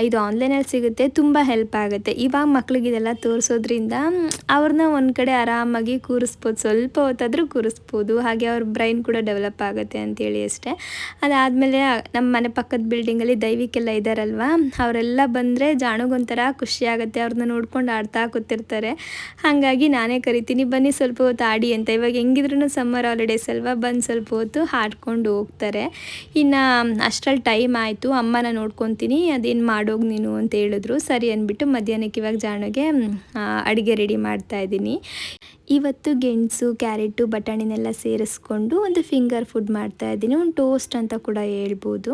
ಇದು ಆನ್ಲೈನಲ್ಲಿ ಸಿಗುತ್ತೆ, ತುಂಬ ಹೆಲ್ಪ್ ಆಗುತ್ತೆ. ಇವಾಗ ಮಕ್ಳಿಗೆ ಇದೆಲ್ಲ ತೋರಿಸೋದ್ರಿಂದ ಅವ್ರನ್ನ ಒಂದು ಕಡೆ ಆರಾಮಾಗಿ ಕೂರಿಸ್ಬೋದು, ಸ್ವಲ್ಪ ಹೊತ್ತಾದರೂ ಕೂರಿಸ್ಬೋದು. ಹಾಗೆ ಅವ್ರ ಬ್ರೈನ್ ಕೂಡ ಡೆವಲಪ್ ಆಗುತ್ತೆ ಅಂತೇಳಿ ಅಷ್ಟೇ. ಅದಾದಮೇಲೆ ನಮ್ಮ ಮನೆ ಪಕ್ಕದ ಬಿಲ್ಡಿಂಗಲ್ಲಿ ದೈವಿಕೆಲ್ಲ ಇದ್ದಾರಲ್ವ, ಅವರೆಲ್ಲ ಬಂದರೆ ಜಾಣಗೊಂಥರ ಖುಷಿ ಆಗುತ್ತೆ. ಅವ್ರನ್ನ ನೋಡ್ಕೊಂಡು ಆಡ್ತಾ ಕೂತಿರ್ತಾರೆ. ಹಾಗಾಗಿ ನಾನೇ ಕರಿತೀನಿ, ಬನ್ನಿ ಸ್ವಲ್ಪ ಹೊತ್ತು ಆಡಿ ಅಂತ. ಇವಾಗ ಹೆಂಗಿದ್ರು ಸಮ್ಮರ್ ಹಾಲಿಡೇಸ್ ಅಲ್ವಾ, ಬಂದು ಸ್ವಲ್ಪ ಹೊತ್ತು ಆಡ್ಕೊಂಡು ಹೋಗ್ತಾರೆ. ಇನ್ನು ಅಷ್ಟರಲ್ಲಿ ಟೈಮ್ ಆಯಿತು, ಅಮ್ಮನ ನೋಡ್ಕೊತೀನಿ, ಅದೇನು ಮಾಡೋಗಿ ನೀನು ಅಂತ ಹೇಳಿದ್ರು. ಸರಿ ಅಂದ್ಬಿಟ್ಟು ಮಧ್ಯಾಹ್ನಕ್ಕೆ ಇವಾಗ ಜಾಣಗೆ ಅಡುಗೆ ರೆಡಿ ಮಾಡ್ತಾಯಿದ್ದೀನಿ. ಇವತ್ತು ಗೆಣಸು, ಕ್ಯಾರೆಟು, ಬಟಾಣಿನೆಲ್ಲ ಸೇರಿಸ್ಕೊಂಡು ಒಂದು ಫಿಂಗರ್ ಫುಡ್ ಮಾಡ್ತಾಯಿದ್ದೀನಿ. ಒಂದು ಟೋಸ್ಟ್ ಅಂತ ಕೂಡ ಹೇಳ್ಬೋದು.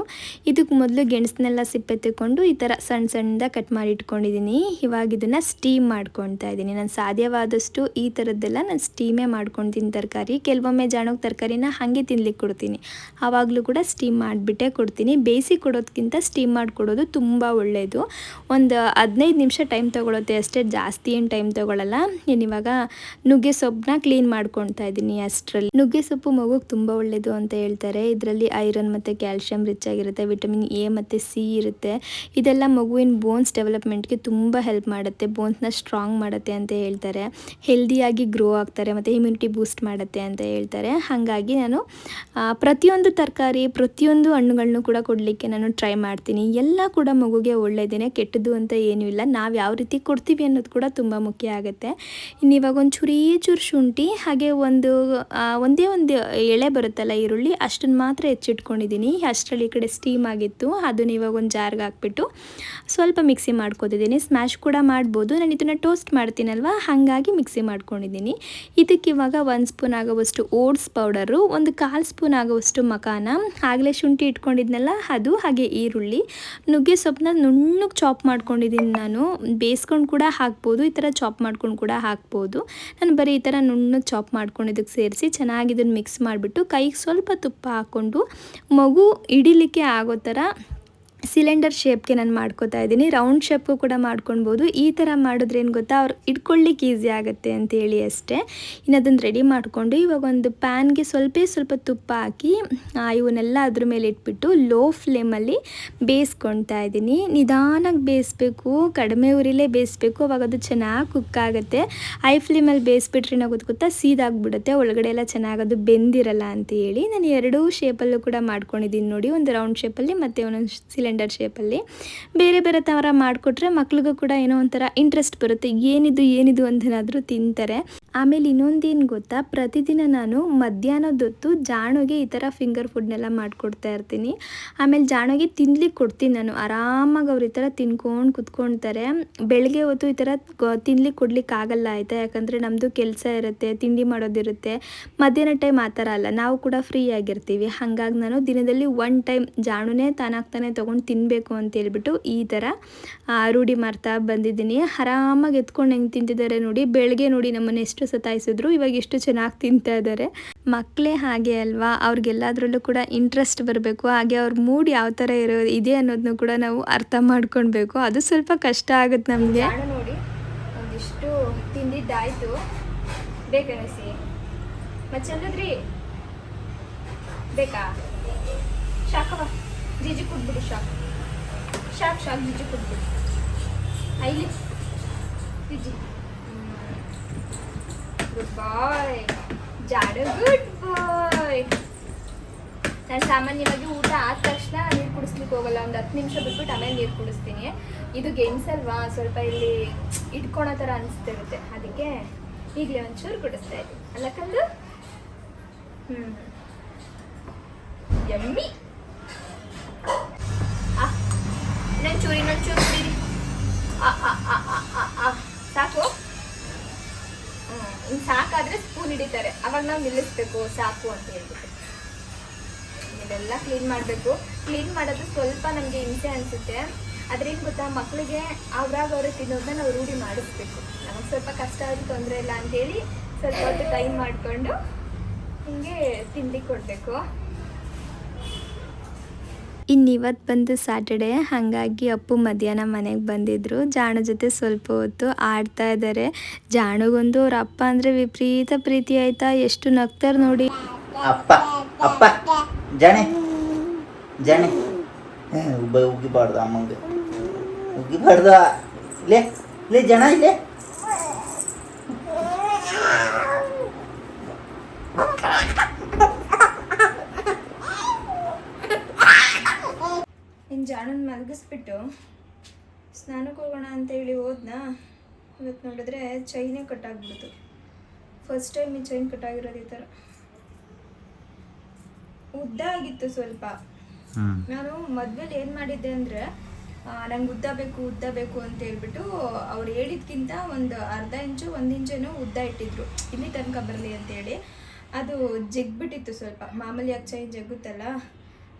ಇದಕ್ಕೆ ಮೊದಲು ಗೆಣಸನ್ನೆಲ್ಲ ಸಿಪ್ಪೆ ತಗೊಂಡು ಈ ಥರ ಸಣ್ಣದಾಗಿ ಕಟ್ ಮಾಡಿ ಇಟ್ಕೊಂಡಿದ್ದೀನಿ. ಇವಾಗ ಇದನ್ನು ಸ್ಟೀಮ್ ಮಾಡ್ಕೊಳ್ತಾ ಇದ್ದೀನಿ. ನಾನು ಸಾಧ್ಯವಾದಷ್ಟು ಈ ಥರದ್ದೆಲ್ಲ ನಾನು ಸ್ಟೀಮೇ ಮಾಡ್ಕೊಳ್ತೀನಿ ತರಕಾರಿ. ಕೆಲವೊಮ್ಮೆ ಜಾಣಕ್ಕೆ ತರಕಾರಿನ ಹಾಗೆ ತಿನ್ಲಿಕ್ಕೆ ಕೊಡ್ತೀನಿ, ಆವಾಗಲೂ ಕೂಡ ಸ್ಟೀಮ್ ಮಾಡಿಬಿಟ್ಟೇ ಕೊಡ್ತೀನಿ. ಬೇಯಿಸಿ ಕೊಡೋದಕ್ಕಿಂತ ಸ್ಟೀಮ್ ಮಾಡಿಕೊಡೋದು ತುಂಬ ಒಳ್ಳೆಯದು. ಒಂದು 15 ನಿಮಿಷ ಟೈಮ್ ತೊಗೊಳುತ್ತೆ ಅಷ್ಟೇ, ಜಾಸ್ತಿ ಏನು ಟೈಮ್ ತೊಗೊಳ್ಳಲ್ಲ. ಇವಾಗ ನುಗ್ಗೆ ಸೊಪ್ಪನ್ನ ಕ್ಲೀನ್ ಮಾಡ್ಕೊಳ್ತಾ ಇದ್ದೀನಿ. ಅಷ್ಟರಲ್ಲಿ ನುಗ್ಗೆ ಸೊಪ್ಪು ಮಗುಗೆ ತುಂಬ ಒಳ್ಳೆಯದು ಅಂತ ಹೇಳ್ತಾರೆ. ಇದರಲ್ಲಿ ಐರನ್ ಮತ್ತು ಕ್ಯಾಲ್ಶಿಯಂ ರಿಚ್ ಆಗಿರುತ್ತೆ, ವಿಟಮಿನ್ ಎ ಮತ್ತು ಸಿ ಇರುತ್ತೆ. ಇದೆಲ್ಲ ಮಗುವಿನ ಬೋನ್ಸ್ ಡೆವಲಪ್ಮೆಂಟ್ಗೆ ತುಂಬ ಹೆಲ್ಪ್ ಮಾಡುತ್ತೆ, ಬೋನ್ಸ್ನ ಸ್ಟ್ರಾಂಗ್ ಮಾಡುತ್ತೆ ಅಂತ ಹೇಳ್ತಾರೆ. ಹೆಲ್ದಿಯಾಗಿ ಗ್ರೋ ಆಗ್ತಾರೆ ಮತ್ತು ಇಮ್ಯುನಿಟಿ ಬೂಸ್ಟ್ ಮಾಡುತ್ತೆ ಅಂತ ಹೇಳ್ತಾರೆ. ಹಾಗಾಗಿ ನಾನು ಪ್ರತಿಯೊಂದು ತರಕಾರಿ, ಪ್ರತಿಯೊಂದು ಹಣ್ಣುಗಳನ್ನು ಕೂಡ ಕೊಡಲಿಕ್ಕೆ ನಾನು ಟ್ರೈ ಮಾಡ್ತೀನಿ. ಎಲ್ಲ ಕೂಡ ಮಗುಗೆ ಒಳ್ಳೆಯದೇ, ಕೆಟ್ಟದ್ದು ಅಂತ ಏನೂ ಇಲ್ಲ. ನಾವು ಯಾವ ರೀತಿ ಕೊಡ್ತೀವಿ ಅನ್ನೋದು ಕೂಡ ತುಂಬ ಮುಖ್ಯ ಆಗುತ್ತೆ. ಇನ್ನು ಇವಾಗ ಒಂದು ಚೂರು ಶುಂಠಿ ಹಾಗೆ ಒಂದೇ ಒಂದು ಎಳೆ ಬರುತ್ತಲ್ಲ ಈರುಳ್ಳಿ, ಅಷ್ಟನ್ನು ಮಾತ್ರ ಹೆಚ್ಚಿಟ್ಕೊಂಡಿದ್ದೀನಿ. ಅಷ್ಟರಲ್ಲಿ ಈ ಕಡೆ ಸ್ಟೀಮ್ ಆಗಿತ್ತು, ಅದನ್ನ ಇವಾಗ ಒಂದು ಜಾರ್ಗೆ ಹಾಕ್ಬಿಟ್ಟು ಸ್ವಲ್ಪ ಮಿಕ್ಸಿ ಮಾಡ್ಕೊತಿದ್ದೀನಿ. ಸ್ಮ್ಯಾಶ್ ಕೂಡ ಮಾಡ್ಬೋದು, ನಾನು ಇದನ್ನು ಟೋಸ್ಟ್ ಮಾಡ್ತೀನಲ್ವ ಹಾಗಾಗಿ ಮಿಕ್ಸಿ ಮಾಡ್ಕೊಂಡಿದ್ದೀನಿ. ಇದಕ್ಕೆ ಇವಾಗ 1 ಸ್ಪೂನ್ ಆಗೋವಷ್ಟು ಓಟ್ಸ್ ಪೌಡರು, ಒಂದು 1/4 ಸ್ಪೂನ್ ಆಗೋವಷ್ಟು ಮಕಾನ, ಆಗಲೇ ಶುಂಠಿ ಇಟ್ಕೊಂಡಿದ್ನಲ್ಲ ಅದು, ಹಾಗೆ ಈರುಳ್ಳಿ, ನುಗ್ಗೆ ಸೊಪ್ಪನ್ನ ನುಣ್ಣಗೆ ಚಾಪ್ ಮಾಡ್ಕೊಂಡಿದ್ದೀನಿ. ನಾನು ಬೇಯಿಸ್ಕೊಂಡು ಕೂಡ ಹಾಕ್ಬೋದು, ಈ ಥರ ಚಾಪ್ ಮಾಡ್ಕೊಂಡು ಕೂಡ ಹಾಕ್ಬೋದು. ನಾನು ಬರೀ ಈ ಥರ ನುಣ್ಣಗೆ ಚಾಪ್ ಮಾಡ್ಕೊಂಡಿದ್ದಕ್ಕೆ ಸೇರಿಸಿ ಚೆನ್ನಾಗಿ ಇದನ್ನು ಮಿಕ್ಸ್ ಮಾಡಿಬಿಟ್ಟು ಕೈಗೆ ಸ್ವಲ್ಪ ತುಪ್ಪ ಹಾಕ್ಕೊಂಡು ಮಗು ಹಿಡಿಲಿಕ್ಕೆ ಆಗೋ ಥರ ಸಿಲಿಂಡರ್ ಶೇಪ್ಗೆ ನಾನು ಮಾಡ್ಕೋತಾ ಇದ್ದೀನಿ. ರೌಂಡ್ ಶೇಪ್ಗೂ ಕೂಡ ಮಾಡ್ಕೊಳ್ಬೋದು. ಈ ಥರ ಮಾಡಿದ್ರೆ ಏನು ಗೊತ್ತಾ, ಅವ್ರು ಇಟ್ಕೊಳ್ಳಿಕ್ಕೆ ಈಸಿ ಆಗುತ್ತೆ ಅಂತೇಳಿ ಅಷ್ಟೇ. ಇನ್ನು ಅದನ್ನು ರೆಡಿ ಮಾಡಿಕೊಂಡು ಇವಾಗ ಒಂದು ಪ್ಯಾನ್ಗೆ ಸ್ವಲ್ಪ ತುಪ್ಪ ಹಾಕಿ ಇವನ್ನೆಲ್ಲ ಅದ್ರ ಮೇಲೆ ಇಟ್ಬಿಟ್ಟು ಲೋ ಫ್ಲೇಮಲ್ಲಿ ಬೇಯಿಸ್ಕೊಳ್ತಾ ಇದ್ದೀನಿ. ನಿಧಾನಕ್ಕೆ ಬೇಯಿಸ್ಬೇಕು, ಕಡಿಮೆ ಉರಿಲೇ ಬೇಯಿಸ್ಬೇಕು, ಅವಾಗ ಅದು ಚೆನ್ನಾಗಿ ಕುಕ್ ಆಗುತ್ತೆ. ಹೈ ಫ್ಲೇಮಲ್ಲಿ ಬೇಯಿಸ್ಬಿಟ್ರೆ ಏನಾಗುತ್ತೆ ಗೊತ್ತಾ, ಸೀದಾಗ್ಬಿಡುತ್ತೆ, ಒಳಗಡೆ ಎಲ್ಲ ಚೆನ್ನಾಗದು ಬೆಂದಿರಲ್ಲ ಅಂತ ಹೇಳಿ ನಾನು 2 ಶೇಪಲ್ಲೂ ಕೂಡ ಮಾಡ್ಕೊಂಡಿದ್ದೀನಿ ನೋಡಿ. ಒಂದು ರೌಂಡ್ ಶೇಪಲ್ಲಿ ಮತ್ತು ಒಂದೊಂದು ಸಿಲಿಂಡರ್ ಶೇಪಲ್ಲಿ. ಬೇರೆ ಬೇರೆ ಥರ ಮಾಡಿಕೊಟ್ರೆ ಮಕ್ಳಿಗೂ ಕೂಡ ಏನೋ ಒಂಥರ ಇಂಟ್ರೆಸ್ಟ್ ಬರುತ್ತೆ, ಏನಿದು ಅಂತೇನಾದರೂ ತಿಂತಾರೆ. ಆಮೇಲೆ ಇನ್ನೊಂದೇನು ಗೊತ್ತಾ, ಪ್ರತಿದಿನ ನಾನು ಮಧ್ಯಾಹ್ನದೊತ್ತು ಜಾಣೋಗೆ ಈ ಥರ ಫಿಂಗರ್ ಫುಡ್ನೆಲ್ಲ ಮಾಡಿಕೊಡ್ತಾ ಇರ್ತೀನಿ. ಆಮೇಲೆ ಜಾಣೋಗೆ ತಿನ್ಲಿಕ್ಕೆ ಕೊಡ್ತೀನಿ ನಾನು, ಆರಾಮಾಗಿ ಅವ್ರು ಈ ಥರ ತಿನ್ಕೊಂಡು ಕುತ್ಕೊಳ್ತಾರೆ. ಬೆಳಗ್ಗೆ ಹೊತ್ತು ಈ ಥರ ತಿನ್ಲಿಕ್ಕೆ ಕೊಡ್ಲಿಕ್ಕೆ ಆಗಲ್ಲ ಆಯಿತಾ, ಯಾಕಂದರೆ ನಮ್ಮದು ಕೆಲಸ ಇರುತ್ತೆ, ತಿಂಡಿ ಮಾಡೋದಿರುತ್ತೆ. ಮಧ್ಯಾಹ್ನ ಟೈಮ್ ಆ ಥರ ಅಲ್ಲ, ನಾವು ಕೂಡ ಫ್ರೀ ಆಗಿರ್ತೀವಿ. ಹಾಗಾಗಿ ನಾನು ದಿನದಲ್ಲಿ 1 ಟೈಮ್ ಜಾಣುನೇ ತಾನಾಗ್ತಾನೆ ತೊಗೊಂಡು ತಿನ್ನಬೇಕು ಅಂತ ಹೇಳ್ಬಿಟ್ಟು ಈ ಥರ ರೂಢಿ ಮಾಡ್ತಾ ಬಂದಿದ್ದೀನಿ. ಆರಾಮಾಗಿ ಎತ್ಕೊಂಡು ಹೆಂಗೆ ತಿಂತಿದ್ದಾರೆ ನೋಡಿ. ಬೆಳಗ್ಗೆ ನೋಡಿ ನಮ್ಮನ್ನು ಎಷ್ಟು ಸತಾಯಿಸಿದ್ರು, ಇವಾಗ ಎಷ್ಟು ಚೆನ್ನಾಗಿ ತಿಂತಾ ಇದ್ದಾರೆ. ಮಕ್ಕಳೇ ಹಾಗೆ ಅಲ್ವಾ, ಅವ್ರಿಗೆಲ್ಲದರಲ್ಲೂ ಕೂಡ ಇಂಟ್ರೆಸ್ಟ್ ಬರಬೇಕು, ಹಾಗೆ ಅವ್ರ ಮೂಡ್ ಯಾವ ಥರ ಇದೆ ಅನ್ನೋದನ್ನು ಕೂಡ ನಾವು ಅರ್ಥ ಮಾಡ್ಕೊಳ್ಬೇಕು. ಅದು ಸ್ವಲ್ಪ ಕಷ್ಟ ಆಗುತ್ತೆ ನಮಗೆ. ನೋಡಿ ಒಂದಿಷ್ಟು ತಿಂದಿದ್ದಾಯಿತು, ಬೇಕನಿಸಿ ಮಚ್ಚಲ್ಲದ್ರಿ ಬೇಕಾ, ಶಾಕವ ಜಿಜಿ ಕುಟ್ಬಿಡು, ಶಾಕ್ ಜಿಜಿ ಕುಟ್ಬಿಡು, ಐಲಿ ಜಿಜಿ. ಗುಡ್ ಬಾಯ್ ಜಾಡು, ಗುಡ್ ಬಾಯ್. ನಾನು ಸಾಮಾನ್ಯವಾಗಿ ಊಟ ಆದ ತಕ್ಷಣ ನೀರು ಕುಡಿಸ್ಲಿಕ್ಕೆ ಹೋಗಲ್ಲ, ಒಂದು 10 ನಿಮಿಷ ಬಿಟ್ಬಿಟ್ಟು ಆಮೇಲೆ ನೀರು ಕುಡಿಸ್ತೀನಿ. ಇದು ಗೆಣಸಲ್ವಾ, ಸ್ವಲ್ಪ ಇಲ್ಲಿ ಇಟ್ಕೊಳೋ ಥರ ಅನಿಸ್ತಿರುತ್ತೆ, ಅದಕ್ಕೆ ಈಗಲೇ ಒಂಚೂರು ಕುಡಿಸ್ತಾ ಇದ್ದೀನಿ ಅಲ್ಲ ಕಂದು. ಯಮ್ಮಿ. ಇನ್ನೊಂಚೂರು ಕುಡೀರಿ, ಸಾಕು. ಇನ್ನು ಸಾಕಾದರೆ ಸ್ಪೂನ್ ಹಿಡಿತಾರೆ, ಅವಾಗ ನಾವು ನಿಲ್ಲಿಸ್ಬೇಕು ಸಾಕು ಅಂತ ಹೇಳ್ಬಿಟ್ಟು. ಇದೆಲ್ಲ ಕ್ಲೀನ್ ಮಾಡಬೇಕು. ಕ್ಲೀನ್ ಮಾಡೋದು ಸ್ವಲ್ಪ ನಮಗೆ ಹಿಂಸೆ ಅನಿಸುತ್ತೆ, ಅದ್ರೇನು ಗೊತ್ತಾ, ಮಕ್ಕಳಿಗೆ ಅವ್ರಾಗ ತಿನ್ನೋದನ್ನ ನಾವು ರೂಢಿ ಮಾಡಿಸ್ಬೇಕು. ನಮಗೆ ಸ್ವಲ್ಪ ಕಷ್ಟ ಆದರೂ ತೊಂದರೆ ಇಲ್ಲ ಅಂಥೇಳಿ ಸ್ವಲ್ಪ ಹೊತ್ತು ಟೈಮ್ ಮಾಡಿಕೊಂಡು ಹಿಂಗೆ ತಿಂಡಿ ಕೊಡಬೇಕು. ಇನ್ನಿವತ್ತು ಬಂದು ಸ್ಯಾಟರ್ಡೆ, ಹಾಗಾಗಿ ಅಪ್ಪು ಮಧ್ಯಾಹ್ನ ಮನೆಗೆ ಬಂದಿದ್ದರು. ಜಾಣ ಜೊತೆ ಸ್ವಲ್ಪ ಹೊತ್ತು ಆಡ್ತಾ ಇದ್ದಾರೆ. ಜಾಣಗೊಂದು ಅವ್ರ ಅಪ್ಪ ಅಂದರೆ ವಿಪರೀತ ಪ್ರೀತಿ ಆಯಿತಾ, ಎಷ್ಟು ನಗ್ತಾರೆ ನೋಡಿ. ಅಪ್ಪ ಅಪ್ಪ ಜಾಣೆ ಜಾಣೆ ಉಗಿಬಾರ್ದು, ಅಮ್ಮಂಗೆ ಉಗಿಬಾರ್ದು. ಇಲ್ಲೇ ಜನ ಇಲ್ಲೇ. ಇನ್ನು ಜಾಣನ ಮಲಗಿಸ್ಬಿಟ್ಟು ಸ್ನಾನಕ್ಕೆ ಹೋಗೋಣ ಅಂತೇಳಿ ಹೋದ್ನಾ, ಇವತ್ತು ನೋಡಿದ್ರೆ ಚೈನೇ ಕಟ್ಟಾಗ್ಬಿಡ್ತು. ಫಸ್ಟ್ ಟೈಮ್ ಈ ಚೈನ್ ಕಟ್ಟಾಗಿರೋದು ಈ ಥರ ಉದ್ದ ಆಗಿತ್ತು ಸ್ವಲ್ಪ. ನಾನು ಮದುವೆಲಿ ಏನು ಮಾಡಿದ್ದೆ ಅಂದರೆ, ನಂಗೆ ಉದ್ದ ಬೇಕು ಅಂತ ಹೇಳ್ಬಿಟ್ಟು ಅವ್ರು ಹೇಳಿದ್ಕಿಂತ ಒಂದು ಅರ್ಧ ಇಂಚು 1 ಇಂಚೇನೋ ಉದ್ದ ಇಟ್ಟಿದ್ರು, ಇಲ್ಲಿ ತನಕ ಬರಲಿ ಅಂತೇಳಿ. ಅದು ಜಗ್ಬಿಟ್ಟಿತ್ತು ಸ್ವಲ್ಪ, ಮಾಮೂಲಿ ಚೈನ್ ಜಗ್ಗುತ್ತಲ್ಲ,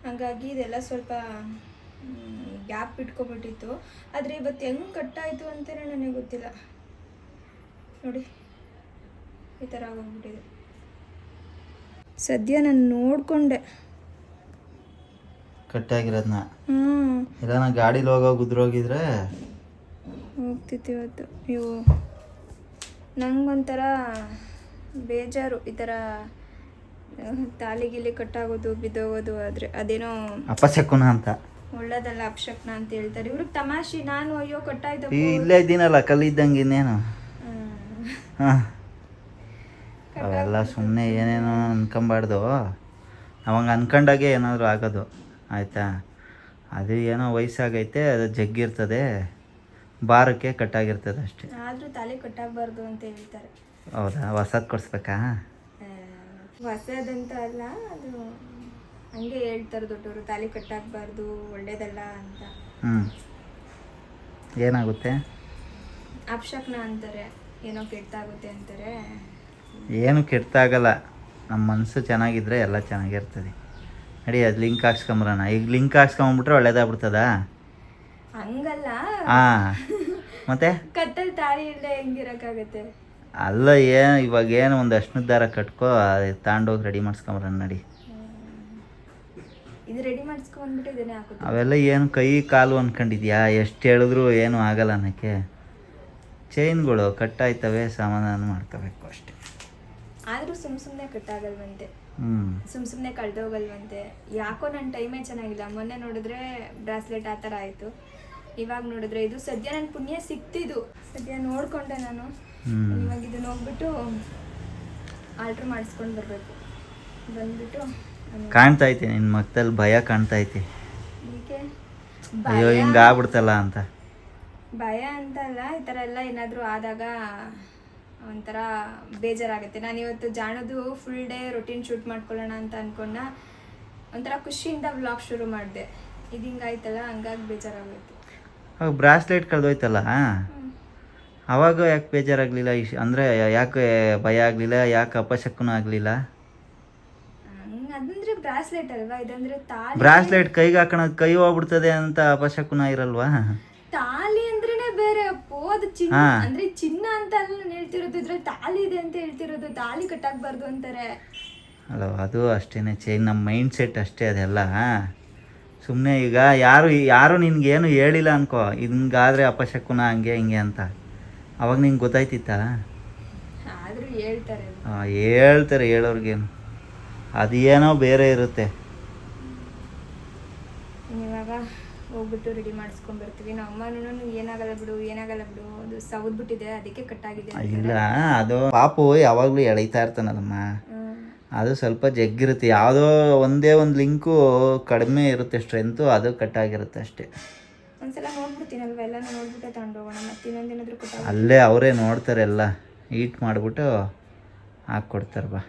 ಹಾಗಾಗಿ ಇದೆಲ್ಲ ಸ್ವಲ್ಪ ಗ್ಯಾಪ್ ಇಟ್ಕೊಬಿಟ್ಟಿತ್ತು. ಆದರೆ ಇವತ್ತು ಹೆಂಗೆ ಕಟ್ಟಾಯಿತು ಅಂತಲೇ ನನಗೆ ಗೊತ್ತಿಲ್ಲ. ನೋಡಿ ಈ ಥರ ಆಗೋಗ್ಬಿಟ್ಟಿದೆ. ಸದ್ಯ ನಾನು ನೋಡಿಕೊಂಡೆ ಕಟ್ಟಾಗಿರೋದನ್ನ. ಹ್ಞೂ ಇಲ್ಲ ನಾ ಗಾಡೀಲಿ ಉದ್ರೋಗಿದ್ರೆ ಹೋಗ್ತಿತ್ತು ಇವತ್ತು. ಇವು ನಂಗೊಂಥರ ಬೇಜಾರು ಈ ಥರ ತಾಲಿಗಿಲಿ ಕಟ್ಟಾಗೋದು ಬಿದ್ದೋಗೋದು. ಆದರೆ ಅದೇನೋ ಅಪಶಕುನ ಅಂತ ಒಳ್ಳೇದಲ್ಲ, ಅಪಶಕ್ನ ಅಂತ ಹೇಳ್ತಾರೆ. ಇವ್ರಿಗೆ ತಮಾಷೆ. ನಾನು ಅಯ್ಯೋ ಕಟ್ಟಾಯ್ತು ಇಲ್ಲೇ ಇದ್ದೀನಲ್ಲ ಕಲ್ಲಿದ್ದಂಗೆ ಇನ್ನೇನು. ಹಾಂ ಅವೆಲ್ಲ ಸುಮ್ಮನೆ ಏನೇನೋ ಅನ್ಕೊಂಬಾರ್ದು. ಅವಾಗ ಅನ್ಕೊಂಡಾಗೆ ಏನಾದರೂ ಆಗೋದು ಆಯಿತಾ. ಅದು ಏನೋ ವಯಸ್ಸಾಗೈತೆ, ಅದು ಜಗ್ಗಿರ್ತದೆ, ಬಾರಕ್ಕೆ ಕಟ್ಟಾಗಿರ್ತದೆ ಅಷ್ಟೇ. ಆದರೂ ತಾಲಿ ಕಟ್ಟಾಗಬಾರ್ದು ಅಂತ ಹೇಳ್ತಾರೆ. ಹೌದಾ? ಹೊಸದು ಕೊಡಿಸ್ಬೇಕಾ? ಹೊಸದಂತ ಅಲ್ಲ, ಅದು ಹಂಗೆ ಹೇಳ್ತಾರೆ ದೊಡ್ಡವರು, ತಾಲಿ ಕಟ್ಟಾಗಬಾರ್ದು, ಒಳ್ಳೇದಲ್ಲ ಅಂತ. ಏನಾಗುತ್ತೆ? ಅಪಶಕ್ನ ಅಂತಾರೆ, ಏನೋ ಕೆಟ್ಟಾಗುತ್ತೆ ಅಂತಾರೆ. ಏನು ಕೆಟ್ಟಾಗಲ್ಲ, ನಮ್ಮ ಮನಸ್ಸು ಚೆನ್ನಾಗಿದ್ರೆ ಎಲ್ಲ ಚೆನ್ನಾಗಿರ್ತದೆ. ನಡಿ ಅದು ಲಿಂಕ್ ಹಾಕ್ಸ್ಕೊಂಬರೋಣ. ಈಗ ಲಿಂಕ್ ಹಾಕ್ಸ್ಕೊಂಬಿಟ್ರೆ ಒಳ್ಳೇದಾಗ್ಬಿಡ್ತದಾ? ಹಂಗಲ್ಲ. ಹಾಂ ಮತ್ತೆ ಕತ್ತಲ್ ತಾಳಿ ಇಲ್ಲದೆ ಹೆಂಗಿರಕ್ಕಾಗತ್ತೆ? ಅಲ್ಲ, ಇವಾಗ ಏನು ಒಂದು ಅಶ್ನದ ದಾರ ಕಟ್ಕೋ, ತಗೊಂಡೋಗಿ ರೆಡಿ ಮಾಡಿಸ್ಕೊಂಬರೋಣ ನಡಿ. ಇದು ರೆಡಿ ಮಾಡಿಸ್ಕೊಂಡ್ಬಿಟ್ಟು ಇದನ್ನೇ ಹಾಕೋದು. ಅವೆಲ್ಲ ಏನು ಕೈ ಕಾಲು ಅಂದ್ಕೊಂಡಿದ್ಯಾ? ಎಷ್ಟು ಹೇಳಿದ್ರು ಏನು ಆಗಲ್ಲ ಅನ್ನೋಕ್ಕೆ. ಚೈನ್ಗಳು ಕಟ್ಟಾಯ್ತವೆ, ಸಮಾಧಾನ ಮಾಡ್ಕೋಬೇಕು ಅಷ್ಟೇ. ಆದರೂ ಸುಮ್ಮನೆ ಕಟ್ಟಾಗಲ್ವಂತೆ, ಸುಮ್ಮನೆ ಕಳೆದೋಗಲ್ವಂತೆ. ಯಾಕೋ ನನ್ನ ಟೈಮೇ ಚೆನ್ನಾಗಿಲ್ಲ. ಮೊನ್ನೆ ನೋಡಿದ್ರೆ ಬ್ರಾಸ್ಲೆಟ್ ಆ ಥರ ಆಯಿತು, ಇವಾಗ ನೋಡಿದ್ರೆ ಇದು. ಸದ್ಯ ನನ್ನ ಪುಣ್ಯ ಸಿಕ್ತಿದ್ದು, ಸದ್ಯ ನೋಡಿಕೊಂಡೆ ನಾನು. ಇವಾಗ ಇದನ್ನ ಹೋಗ್ಬಿಟ್ಟು ಆಲ್ಟ್ರ್ ಮಾಡಿಸ್ಕೊಂಡು ಬರಬೇಕು. ಬಂದ್ಬಿಟ್ಟು ಕಾಣ್ತೈತೆ ನಿನ್ನ ಮಕ್ಕದಲ್ಲಿ ಭಯ ಕಾಣ್ತೈತೆ. ಏಕೆ ಅಯ್ಯೋ ಹಿಂಗಾಗ್ಬಿಡ್ತಲ್ಲ ಅಂತ. ಭಯ ಅಂತ ಅಲ್ಲ, ಈ ಥರ ಎಲ್ಲ ಏನಾದರೂ ಆದಾಗ ಒಂಥರ ಬೇಜಾರಾಗುತ್ತೆ. ನಾನು ಇವತ್ತು ಜಾಣದು ಫುಲ್ ಡೇ ರೊಟೀನ್ ಶೂಟ್ ಮಾಡ್ಕೊಳ್ಳೋಣ ಅಂತ ಅಂದ್ಕೊಂಡ, ಒಂಥರ ಖುಷಿಯಿಂದ ವ್ಲಾಗ್ ಶುರು ಮಾಡಿದೆ. ಇದು ಹಿಂಗಾಯ್ತಲ್ಲ, ಹಂಗಾಗಿ ಬೇಜಾರಾಗೋಯ್ತು. ಅವಾಗ ಬ್ರಾಸ್ಲೆಟ್ ಕಳೆದೋಯ್ತಲ್ಲ, ಅವಾಗ ಯಾಕೆ ಬೇಜಾರಾಗಲಿಲ್ಲ? ಅಂದರೆ ಯಾಕೆ ಭಯ ಆಗಲಿಲ್ಲ? ಯಾಕೆ ಅಪಶಕುನ ಆಗಲಿಲ್ಲ? ಅದಂದ್ರೆ ಬ್ರಾಸ್ಲೆಟ್ ಅಲ್ವಾ, ಇದಂದ್ರೆ ತಾಳಿ. ಬ್ರಾಸ್ಲೆಟ್ ಕೈಗೆ ಹಾಕೋಣ, ಕೈ ಹೋಗ್ಬಿಡ್ತದೆ ಅಂತ ಅಪಶಕುನ ಇರಲ್ವಾ? ತಾಲಿ ಅಂದ್ರೇನೆ ಬೇರೆ ಅಪ್ಪು, ಅದು ಚಿನ್ನ. ಅಂದ್ರೆ ಚಿನ್ನ ಅಂತ ಅಲ್ಲ ನಾನು ಹೇಳ್ತಿರೋದು, ಇದ್ರಲ್ಲಿ ತಾಲಿ ಇದೆ ಅಂತ ಹೇಳ್ತಿರೋದು. ತಾಲಿ ಕಟ್ಟಾಗಬಾರ್ದು ಅಂತಾರೆ ಅಲ್ಲ, ಅದು ಅಷ್ಟೇನೆ ಚೈನ್. ನಮ್ಮ ಮೈಂಡ್ ಸೆಟ್ ಅಷ್ಟೇ ಅದೆಲ್ಲ. ಸುಮ್ಮನೆ ಈಗ ಯಾರು ನಿನ್ಗೇನು ಹೇಳಿಲ್ಲ ಅನ್ಕೋ, ಹಿಂಗಾದ್ರೆ ಅಪಶಕುನ ಹಂಗೆ ಹಿಂಗೆ ಅಂತ. ಅವಾಗ ನಿಂಗೆ ಗೊತ್ತಾಯ್ತಿತ್ತಾ? ಆದ್ರೂ ಹೇಳ್ತಾರೆ. ಹೇಳ್ತಾರೆ, ಹೇಳೋರ್ಗೇನು ಅದೇನೋ ಬೇರೆ ಇರುತ್ತೆ. ಇವಾಗ ಹೋಗ್ಬಿಟ್ಟು ರೆಡಿ ಮಾಡಿಸ್ಕೊಂಡ್ ಬರ್ತೀವಿ. ನಮ್ಮ ಅಮ್ಮನೂ ಏನಾಗಲ್ಲ ಬಿಡು ಅದು ಸೌದ್ಬಿಟ್ಟಿದೆ, ಅದಕ್ಕೆ ಕಟ್ಟಾಗಿದೆ. ಇಲ್ಲ, ಅದು ಪಾಪು ಯಾವಾಗಲೂ ಎಳೀತಾ ಇರ್ತಾನಲ್ಲಮ್ಮ, ಅದು ಸ್ವಲ್ಪ ಜಗ್ಗಿರುತ್ತೆ. ಯಾವುದೋ ಒಂದೇ ಒಂದು ಲಿಂಕು ಕಡಿಮೆ ಇರುತ್ತೆ ಸ್ಟ್ರೆಂತು, ಅದು ಕಟ್ಟಾಗಿರುತ್ತೆ ಅಷ್ಟೇ. ಒಂದ್ಸಲ ನೋಡ್ಬಿಡ್ತೀನಲ್ವ, ಎಲ್ಲ ನೋಡ್ಬಿಟ್ಟೆ ತಗೊಂಡೋಗೋಣ. ಮತ್ತೆ ಇನ್ನೊಂದೇನಾದರೂ ಕಟ್ಟಾಗ ಅಲ್ಲೇ ಅವರೇ ನೋಡ್ತಾರೆ, ಎಲ್ಲ ಹೀಟ್ ಮಾಡಿಬಿಟ್ಟು ಹಾಕ್ಕೊಡ್ತಾರೆ. ಬಾ,